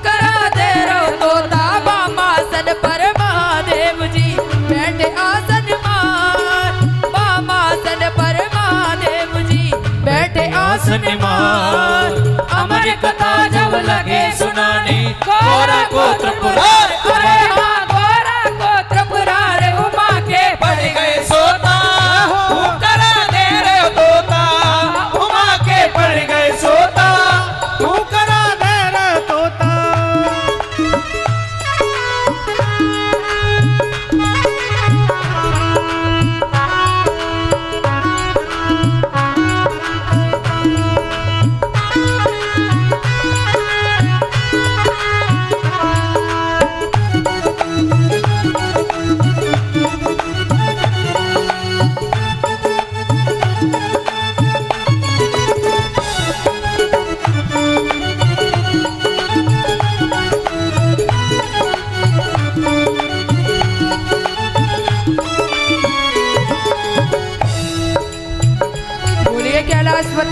करा दे रो तोता। बामासन पर महादेव जी बैठे आसन मार। बामासन पर महादेव जी बैठे आसन मार। अमर कथा जब लगे सुनाने गौरा को त्रिपुरार। अरे हाँ गौरा को त्रिपुरार उमा के पड़ गए सोता। करा दे रे तोता उमा के पड़ गए सोता। करा दे रे तोता।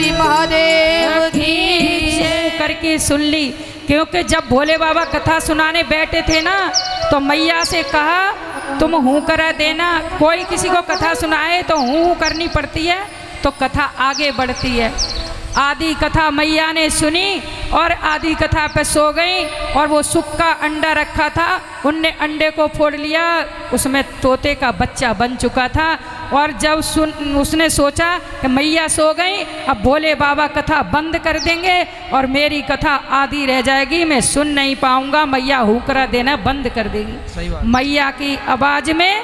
की महादेव की करके सुन ली। क्योंकि जब भोले बाबा कथा सुनाने बैठे थे ना, तो मैया से कहा तुम हूँ करा देना। कोई किसी को कथा सुनाए तो हूँ करनी पड़ती है, तो कथा आगे बढ़ती है। आधी कथा मैया ने सुनी और आधी कथा पे सो गई, और वो सुख का अंडा रखा था, उनने अंडे को फोड़ लिया, उसमें तोते का बच्चा बन चुका था। और जब उसने सोचा कि मैया सो गई, अब भोले बाबा कथा बंद कर देंगे और मेरी कथा आधी रह जाएगी, मैं सुन नहीं पाऊंगा, मैया हुकरा देना बंद कर देगी। मैया की आवाज़ में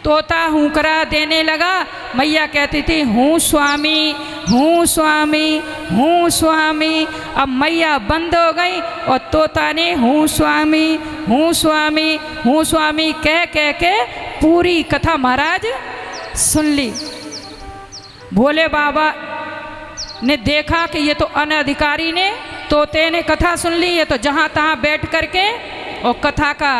तोता हुकरा देने लगा। मैया कहती थी हूँ स्वामी, हूँ स्वामी, हूँ स्वामी। अब मैया बंद हो गई और तोता ने हूँ स्वामी, हूँ स्वामी, हूँ स्वामी कह कह के पूरी कथा महाराज सुन ली। भोले बाबा ने देखा कि ये तो अनधिकारी ने, तोते ने कथा सुन ली, ये तो जहाँ तहाँ बैठ करके और कथा का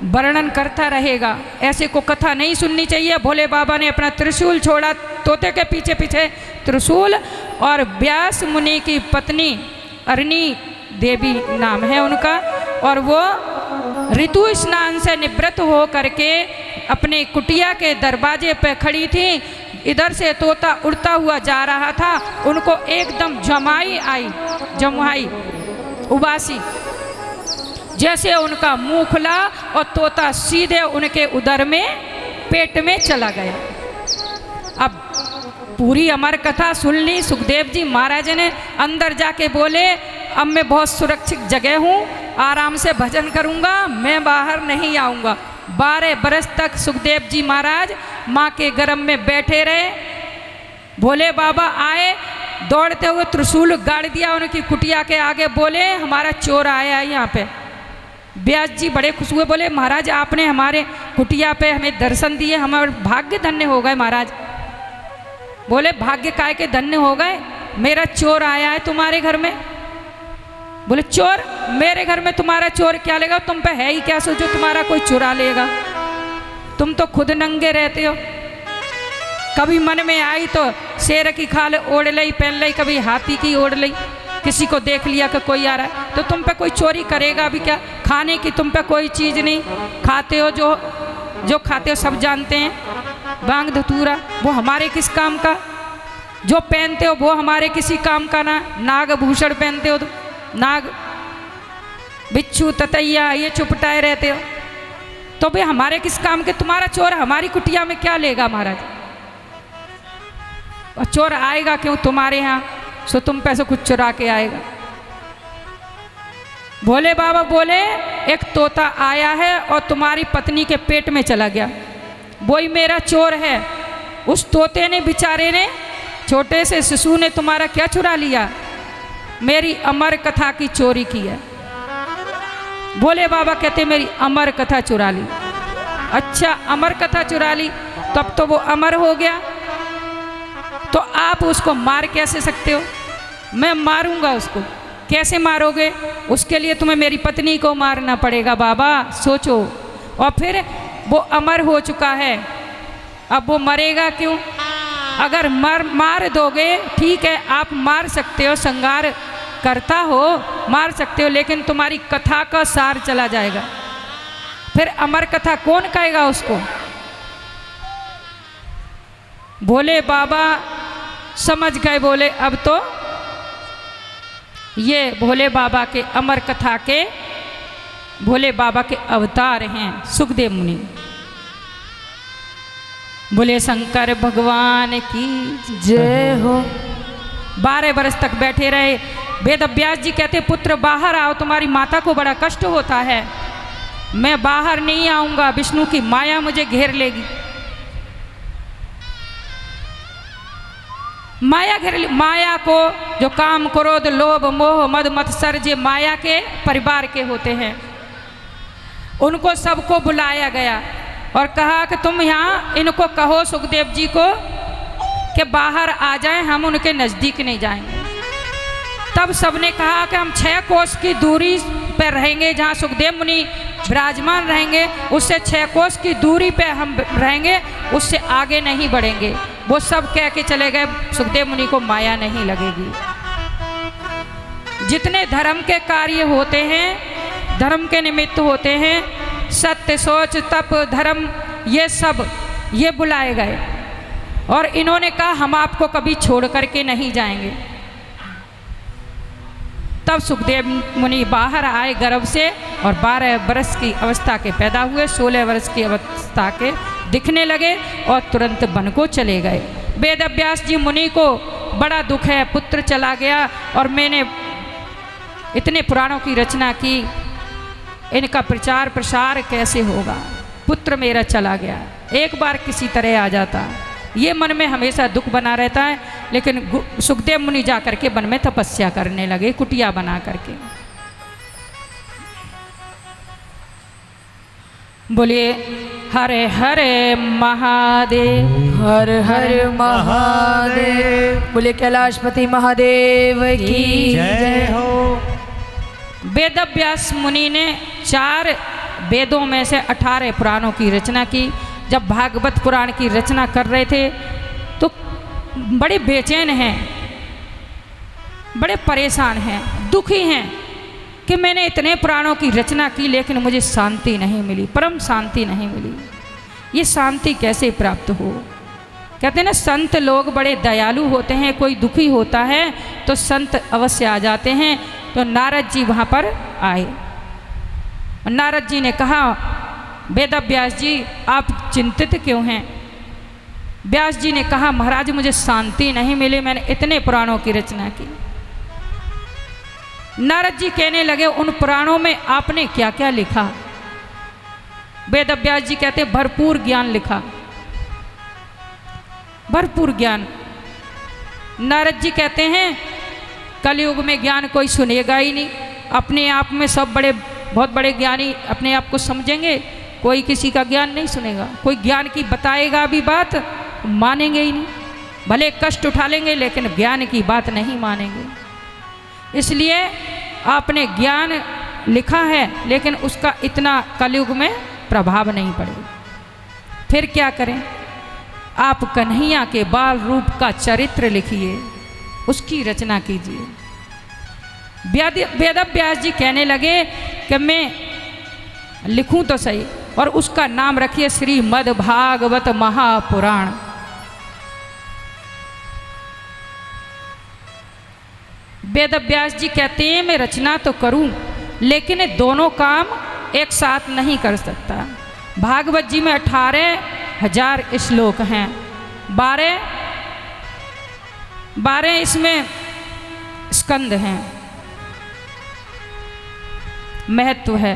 वर्णन करता रहेगा, ऐसे को कथा नहीं सुननी चाहिए। भोले बाबा ने अपना त्रिशूल छोड़ा, तोते के पीछे पीछे त्रिशूल, और व्यास मुनि की पत्नी अरणी देवी नाम है उनका, और वो ऋतु स्नान से निवृत्त हो करके अपने कुटिया के दरवाजे पे खड़ी थी। इधर से तोता उड़ता हुआ जा रहा था, उनको एकदम जमाई आई, जमाई उबासी, जैसे उनका मुंह खुला और तोता सीधे उनके उदर में पेट में चला गया। अब पूरी अमर कथा सुन ली। सुखदेव जी महाराज ने अंदर जाके बोले अब मैं बहुत सुरक्षित जगह हूँ, आराम से भजन करूँगा, मैं बाहर नहीं आऊँगा। 12 बरस तक सुखदेव जी महाराज माँ के गर्भ में बैठे रहे। भोले बाबा आए, दौड़ते हुए त्रिशूल गाड़ दिया उनकी कुटिया के आगे, बोले हमारा चोर आया है यहाँ पे। व्यास जी बड़े खुश हुए, बोले महाराज आपने हमारे कुटिया पे हमें दर्शन दिए, हमारे भाग्य धन्य हो गए महाराज। बोले भाग्य काय के धन्य हो गए, मेरा चोर आया है तुम्हारे घर में। बोले चोर? मेरे घर में तुम्हारा चोर क्या लेगा, तुम पे है ही क्या सोचो तुम्हारा कोई चुरा लेगा, तुम तो खुद नंगे रहते हो। कभी मन में आई तो शेर की खाल ओढ़ ली पहन ली, कभी हाथी की ओढ़ ली, किसी को देख लिया कि कोई आ रहा है तो तुम पे कोई चोरी करेगा भी क्या। खाने की तुम पे कोई चीज़ नहीं, खाते हो जो खाते हो सब जानते हैं, भांग धतूरा वो हमारे किस काम का, जो पहनते हो वो हमारे किसी काम का ना। नागभूषण पहनते हो तो नाग बिच्छू ततैया ये चुपटाए रहते हो, तो भाई हमारे किस काम के, तुम्हारा चोर हमारी कुटिया में क्या लेगा महाराज। और चोर आएगा क्यों तुम्हारे यहाँ, सो तुम पैसे कुछ चुरा के आएगा। भोले बाबा बोले एक तोता आया है और तुम्हारी पत्नी के पेट में चला गया, वही मेरा चोर है। उस तोते ने बेचारे ने, छोटे से शिशु ने तुम्हारा क्या चुरा लिया, मेरी अमर कथा की चोरी की है। भोले बाबा कहते मेरी अमर कथा चुरा ली। अच्छा अमर कथा चुरा ली, तब तो वो अमर हो गया, तो आप उसको मार कैसे सकते हो। मैं मारूंगा उसको, कैसे मारोगे, उसके लिए तुम्हें मेरी पत्नी को मारना पड़ेगा बाबा, सोचो। और फिर वो अमर हो चुका है, अब वो मरेगा क्यों। अगर मार दोगे ठीक है, आप मार सकते हो, संगार करता हो मार सकते हो, लेकिन तुम्हारी कथा का सार चला जाएगा, फिर अमर कथा कौन कहेगा उसको। भोले बाबा समझ गए, बोले अब तो ये भोले बाबा के अमर कथा के भोले बाबा के अवतार हैं सुखदेव मुनि। बोले शंकर भगवान की जय हो। 12 बरस तक बैठे रहे। वेद व्यास जी कहते पुत्र बाहर आओ, तुम्हारी माता को बड़ा कष्ट होता है। मैं बाहर नहीं आऊंगा, विष्णु की माया मुझे घेर लेगी। माया घेर ली। माया को जो काम क्रोध लोभ मोह मद मत्सर जे माया के परिवार के होते हैं, उनको सबको बुलाया गया और कहा कि तुम यहाँ इनको कहो सुखदेव जी को कि बाहर आ जाएं, हम उनके नज़दीक नहीं जाएंगे। तब सबने कहा कि हम 6 कोस की दूरी पर रहेंगे, जहाँ सुखदेव मुनि विराजमान रहेंगे उससे 6 कोस की दूरी पे हम रहेंगे, उससे आगे नहीं बढ़ेंगे। वो सब कह के चले गए सुखदेव मुनि को माया नहीं लगेगी। जितने धर्म के कार्य होते हैं, धर्म के निमित्त होते हैं, सत्य, सोच, तप, धर्म, ये सब ये बुलाए गए और इन्होंने कहा हम आपको कभी छोड़ करके नहीं जाएंगे। तब सुखदेव मुनि बाहर आए गर्भ से और 12 वर्ष की अवस्था के पैदा हुए, 16 वर्ष की अवस्था के दिखने लगे और तुरंत वन को चले गए। वेद व्यास जी मुनि को बड़ा दुख है, पुत्र चला गया और मैंने इतने पुराणों की रचना की, इनका प्रचार प्रसार कैसे होगा, पुत्र मेरा चला गया, एक बार किसी तरह आ जाता, ये मन में हमेशा दुख बना रहता है। लेकिन सुखदेव मुनि जा करके वन में तपस्या करने लगे, कुटिया बना करके। बोलिए हरे हरे महादेव, हर हर महादेव। बोले कैलाशपति महादेव की जय हो। वेद व्यास मुनि ने 4 वेदों में से 18 पुराणों की रचना की। जब भागवत पुराण की रचना कर रहे थे तो बड़े बेचैन हैं, बड़े परेशान हैं, दुखी हैं कि मैंने इतने पुराणों की रचना की लेकिन मुझे शांति नहीं मिली, परम शांति नहीं मिली। ये शांति कैसे प्राप्त हो? कहते हैं ना, संत लोग बड़े दयालु होते हैं, कोई दुखी होता है तो संत अवश्य आ जाते हैं। तो नारद जी वहाँ पर आए। नारद जी ने कहा, वेद व्यास जी आप चिंतित क्यों हैं? व्यास जी ने कहा, महाराज मुझे शांति नहीं मिली, मैंने इतने पुराणों की रचना की। नारद जी कहने लगे, उन पुराणों में आपने क्या क्या लिखा? वेद व्यास जी कहते भरपूर ज्ञान लिखा, भरपूर ज्ञान। नारद जी कहते हैं कलयुग में ज्ञान कोई सुनेगा ही नहीं, अपने आप में सब बहुत बड़े ज्ञानी अपने आप को समझेंगे, कोई किसी का ज्ञान नहीं सुनेगा। कोई ज्ञान की बताएगा भी बात मानेंगे ही नहीं, भले कष्ट उठा लेंगे लेकिन ज्ञान की बात नहीं मानेंगे। इसलिए आपने ज्ञान लिखा है लेकिन उसका इतना कलयुग में प्रभाव नहीं पड़ेगा। फिर क्या करें? आप कन्हैया के बाल रूप का चरित्र लिखिए, उसकी रचना कीजिए। वेद व्यास जी कहने लगे कि मैं लिखूं तो सही, और उसका नाम रखिए श्रीमद् भागवत महापुराण। वेद व्यास जी कहते हैं मैं रचना तो करूं लेकिन दोनों काम एक साथ नहीं कर सकता। भागवत जी में 18,000 श्लोक हैं, 12 इसमें स्कंद हैं, महत्व है।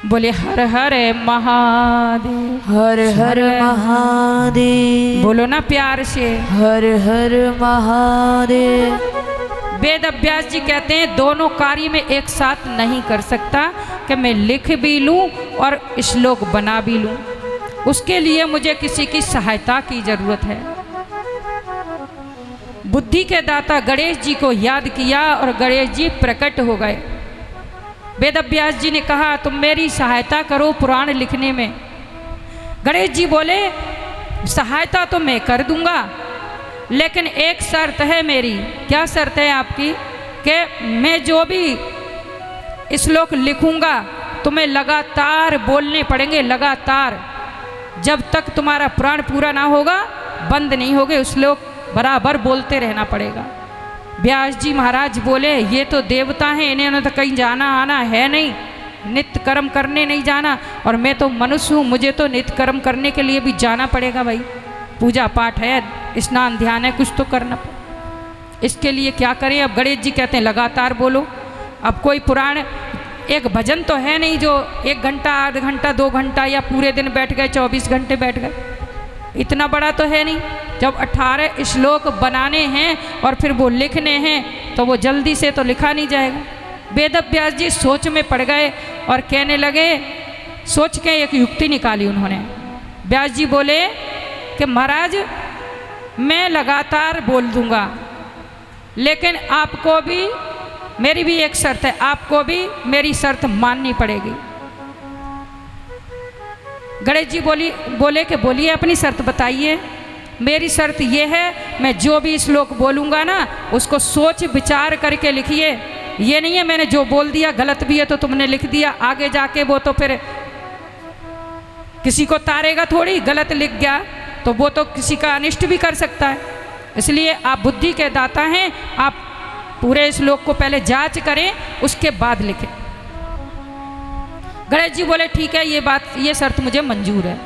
बोले हर हर महादेव, हर हर महादेव। बोलो ना प्यार से, हर हर महादेव। वेद व्यास जी कहते हैं दोनों कार्य में एक साथ नहीं कर सकता कि मैं लिख भी लूं और श्लोक बना भी लूं। उसके लिए मुझे किसी की सहायता की जरूरत है। बुद्धि के दाता गणेश जी को याद किया और गणेश जी प्रकट हो गए। वेद व्यास जी ने कहा तुम मेरी सहायता करो पुराण लिखने में। गणेश जी बोले सहायता तो मैं कर दूंगा लेकिन एक शर्त है मेरी। क्या शर्त है आपकी? कि मैं जो भी श्लोक लिखूंगा तुम्हें लगातार बोलने पड़ेंगे, लगातार, जब तक तुम्हारा पुराण पूरा ना होगा बंद नहीं होगे, श्लोक बराबर बोलते रहना पड़ेगा। व्यास जी महाराज बोले ये तो देवता हैं, इन्हें तो कहीं जाना आना है नहीं, नित्य कर्म करने नहीं जाना, और मैं तो मनुष्य हूँ, मुझे तो नित्य कर्म करने के लिए भी जाना पड़ेगा भाई। पूजा पाठ है, स्नान ध्यान है, कुछ तो करना। इसके लिए क्या करें? अब गणेश जी कहते हैं लगातार बोलो। अब कोई पुराण, एक भजन तो है नहीं जो 1 घंटा 8 घंटा 2 घंटा या पूरे दिन बैठ गए 24 घंटे बैठ गए, इतना बड़ा तो है नहीं। जब 18 श्लोक बनाने हैं और फिर वो लिखने हैं तो वो जल्दी से तो लिखा नहीं जाएगा। वेद व्यास जी सोच में पड़ गए और कहने लगे, सोच के एक युक्ति निकाली उन्होंने। व्यास जी बोले कि महाराज मैं लगातार बोल दूंगा लेकिन आपको भी, मेरी भी एक शर्त है, आपको भी मेरी शर्त माननी पड़ेगी। गणेश जी बोले कि बोलिए अपनी शर्त बताइए। मेरी शर्त ये है, मैं जो भी श्लोक बोलूँगा ना उसको सोच विचार करके लिखिए। ये नहीं है मैंने जो बोल दिया गलत भी है तो तुमने लिख दिया, आगे जाके वो तो फिर किसी को तारेगा थोड़ी, गलत लिख गया तो वो तो किसी का अनिष्ट भी कर सकता है। इसलिए आप बुद्धि के दाता हैं, आप पूरे श्लोक को पहले जांच करें उसके बाद लिखें। गणेश जी बोले ठीक है, ये शर्त मुझे मंजूर है।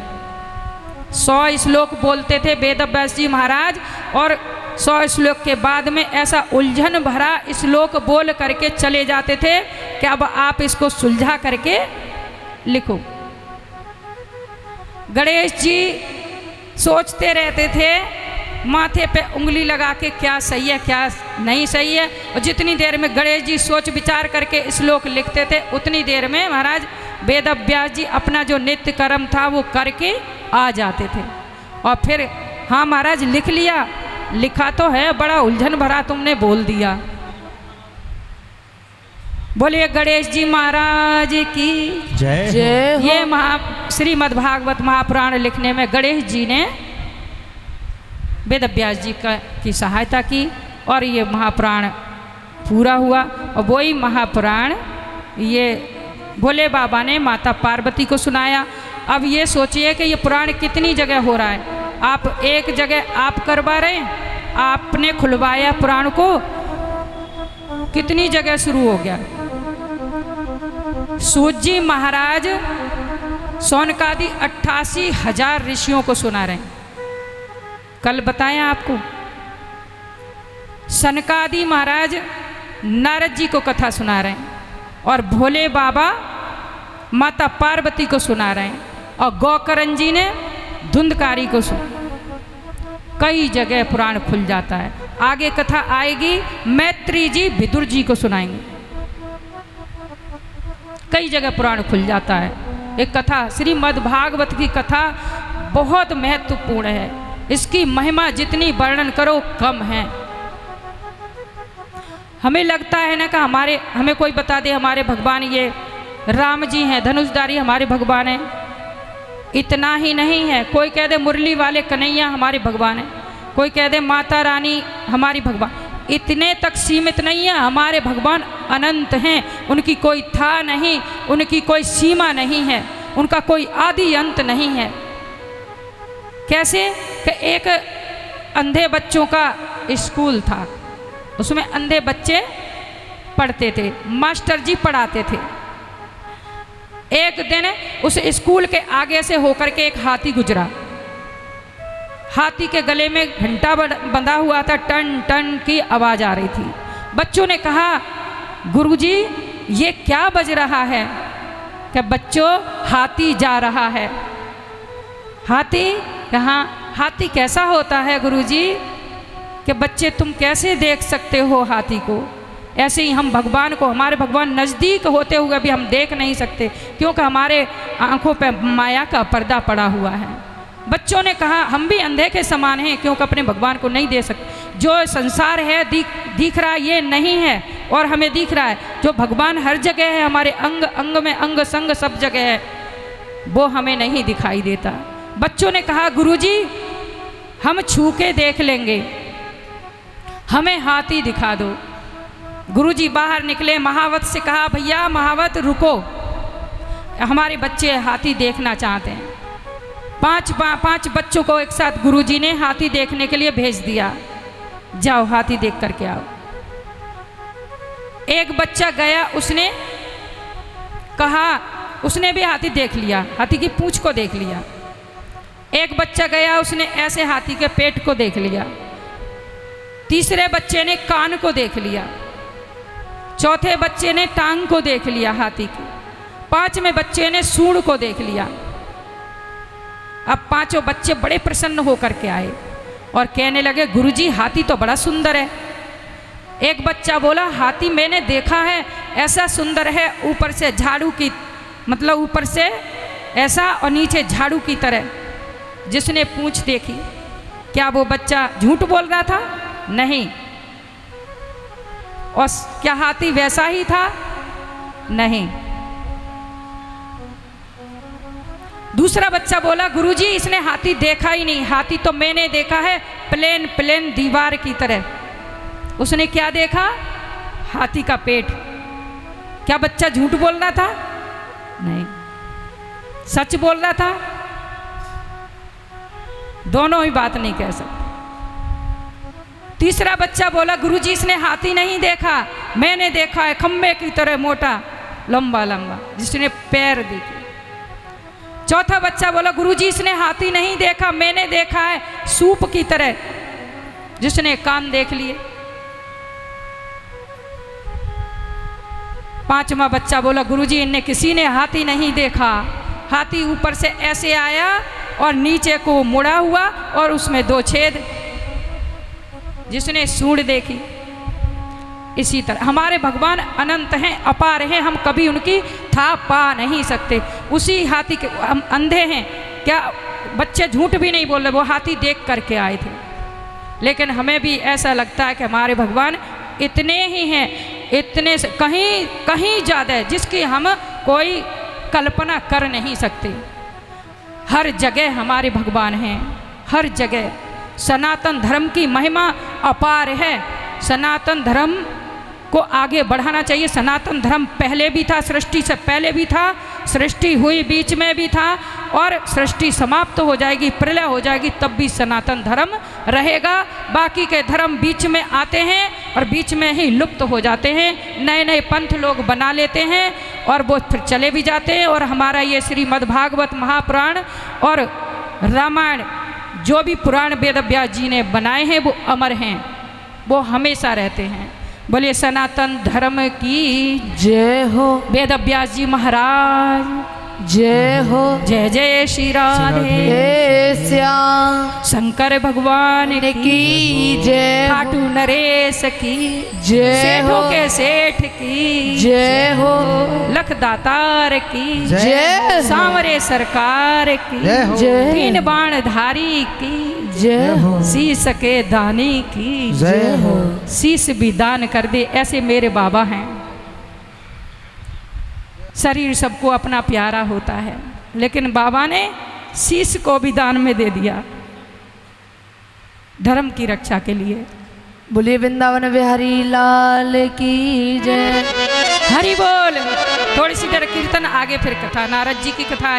100 श्लोक बोलते थे वेद व्यास जी महाराज, और 100 श्लोक के बाद में ऐसा उलझन भरा श्लोक बोल करके चले जाते थे कि अब आप इसको सुलझा करके लिखो। गणेश जी सोचते रहते थे, माथे पे उंगली लगा के क्या सही है क्या नहीं सही है, और जितनी देर में गणेश जी सोच विचार करके श्लोक लिखते थे उतनी देर में महाराज वेद व्यास जी अपना जो नित्य कर्म था वो करके आ जाते थे। और फिर हाँ महाराज लिख लिया, लिखा तो है, बड़ा उलझन भरा तुमने बोल दिया। बोलिए गणेश जी महाराज की जय। जय हो। ये श्रीमद् भागवत महापुराण लिखने में गणेश जी ने वेद व्यास जी की सहायता की और ये महापुराण पूरा हुआ। और वही महापुराण ये भोले बाबा ने माता पार्वती को सुनाया। अब ये सोचिए कि ये पुराण कितनी जगह हो रहा है। आप एक जगह आप करवा रहे हैं, आपने खुलवाया पुराण को, कितनी जगह शुरू हो गया। सूत जी महाराज सौनकादि 88,000 ऋषियों को सुना रहे हैं। कल बताया आपको सनकादि महाराज नारद जी को कथा सुना रहे हैं, और भोले बाबा माता पार्वती को सुना रहे हैं, और गौकरण जी ने धुंधकारी को कई जगह पुराण खुल जाता है। आगे कथा आएगी, मैत्री जी विदुर जी को सुनाएंगे, कई जगह पुराण खुल जाता है। एक कथा श्रीमद् भागवत की कथा बहुत महत्वपूर्ण है, इसकी महिमा जितनी वर्णन करो कम है। हमें लगता है ना कि हमें कोई बता दे हमारे भगवान ये राम जी हैं, धनुषधारी हमारे भगवान हैं, इतना ही नहीं है। कोई कह दे मुरली वाले कन्हैया हमारे भगवान हैं, कोई कह दे माता रानी हमारी भगवान, इतने तक सीमित नहीं है। हमारे भगवान अनंत हैं, उनकी कोई था नहीं, उनकी कोई सीमा नहीं है, उनका कोई आदि अंत नहीं है। कैसे कि एक अंधे बच्चों का स्कूल था, उसमें अंधे बच्चे पढ़ते थे, मास्टर जी पढ़ाते थे। एक दिन उस स्कूल के आगे से होकर के एक हाथी गुजरा, हाथी के गले में घंटा बंधा हुआ था, टन टन की आवाज आ रही थी। बच्चों ने कहा गुरुजी ये क्या बज रहा है? कि बच्चों हाथी जा रहा है। हाथी कहाँ? हाथी कैसा होता है गुरुजी? कि बच्चे तुम कैसे देख सकते हो हाथी को? ऐसे ही हम भगवान को, हमारे भगवान नज़दीक होते हुए भी हम देख नहीं सकते, क्योंकि हमारे आँखों पे माया का पर्दा पड़ा हुआ है। बच्चों ने कहा हम भी अंधे के समान हैं, क्योंकि अपने भगवान को नहीं दे सकते। जो संसार है दिख रहा है ये नहीं है, और हमें दिख रहा है जो भगवान हर जगह है, हमारे अंग अंग में अंग संग सब जगह है, वो हमें नहीं दिखाई देता। बच्चों ने कहा गुरुजी हम छू के देख लेंगे, हमें हाथी दिखा दो। गुरुजी बाहर निकले, महावत से कहा भैया महावत रुको, हमारे बच्चे हाथी देखना चाहते हैं। पांच बच्चों को एक साथ गुरुजी ने हाथी देखने के लिए भेज दिया, जाओ हाथी देख करके आओ। एक बच्चा गया, उसने कहा, उसने भी हाथी देख लिया, हाथी की पूंछ को देख लिया। एक बच्चा गया, उसने ऐसे हाथी के पेट को देख लिया। तीसरे बच्चे ने कान को देख लिया। चौथे बच्चे ने टांग को देख लिया हाथी की। पांचवें बच्चे ने सूंड को देख लिया। अब पांचों बच्चे बड़े प्रसन्न होकर के आए और कहने लगे गुरुजी हाथी तो बड़ा सुंदर है। एक बच्चा बोला हाथी मैंने देखा है, ऐसा सुंदर है, ऊपर से झाड़ू की, मतलब ऊपर से ऐसा और नीचे झाड़ू की तरह। जिसने पूंछ देखी, क्या वो बच्चा झूठ बोल रहा था? नहीं। और क्या हाथी वैसा ही था? नहीं। दूसरा बच्चा बोला गुरुजी इसने हाथी देखा ही नहीं, हाथी तो मैंने देखा है प्लेन प्लेन दीवार की तरह। उसने क्या देखा? हाथी का पेट। क्या बच्चा झूठ बोल रहा था? नहीं, सच बोल रहा था। दोनों ही बात नहीं कह सकते। तीसरा बच्चा बोला गुरुजी इसने हाथी नहीं देखा, मैंने देखा है खम्बे की तरह मोटा लंबा लंबा, जिसने पैर देखे। चौथा बच्चा बोला गुरुजी इसने हाथी नहीं देखा, मैंने देखा है सूप की तरह, जिसने कान देख लिए। पांचवा बच्चा बोला गुरुजी इनने किसी ने हाथी नहीं देखा, हाथी ऊपर से ऐसे आया और नीचे को मुड़ा हुआ और उसमें 2 छेद, जिसने सूंड देखी। इसी तरह हमारे भगवान अनंत हैं, अपार हैं, हम कभी उनकी था पा नहीं सकते। उसी हाथी के हम अंधे हैं क्या? बच्चे झूठ भी नहीं बोल रहे, वो हाथी देख करके आए थे। लेकिन हमें भी ऐसा लगता है कि हमारे भगवान इतने ही हैं, इतने से कहीं कहीं ज़्यादा है, जिसकी हम कोई कल्पना कर नहीं सकते। हर जगह हमारे भगवान हैं, हर जगह। सनातन धर्म की महिमा अपार है। सनातन धर्म को आगे बढ़ाना चाहिए। सनातन धर्म पहले भी था, सृष्टि से पहले भी था, सृष्टि हुई बीच में भी था, और सृष्टि समाप्त हो जाएगी, प्रलय हो जाएगी, तब भी सनातन धर्म रहेगा। बाकी के धर्म बीच में आते हैं और बीच में ही लुप्त हो जाते हैं। नए नए पंथ लोग बना लेते हैं और वो फिर चले भी जाते हैं। और हमारा ये श्रीमद् भागवत महापुराण और रामायण, जो भी पुराण वेद व्यास जी ने बनाए हैं वो अमर हैं, वो हमेशा रहते हैं। बोलिए सनातन धर्म की जय हो, वेद व्यास जी महाराज जय हो, जय जय श्री राधे हे श्याम शंकर भगवान की जय हो, खाटू नरेश की जय सेठों हो, के सेठ की जय हो, लख दातार की जय हो, सांवरे सरकार की जय हो, तीन बाण धारी की जय हो, शीस के दानी की जय हो। शीस भी दान कर दे, ऐसे मेरे बाबा हैं। शरीर सबको अपना प्यारा होता है, लेकिन बाबा ने शीश को भी दान में दे दिया धर्म की रक्षा के लिए। बोलिए वृंदावन बिहारी लाल की जय। हरि बोल। थोड़ी सी देर कीर्तन, आगे फिर कथा, नारद जी की कथा आई।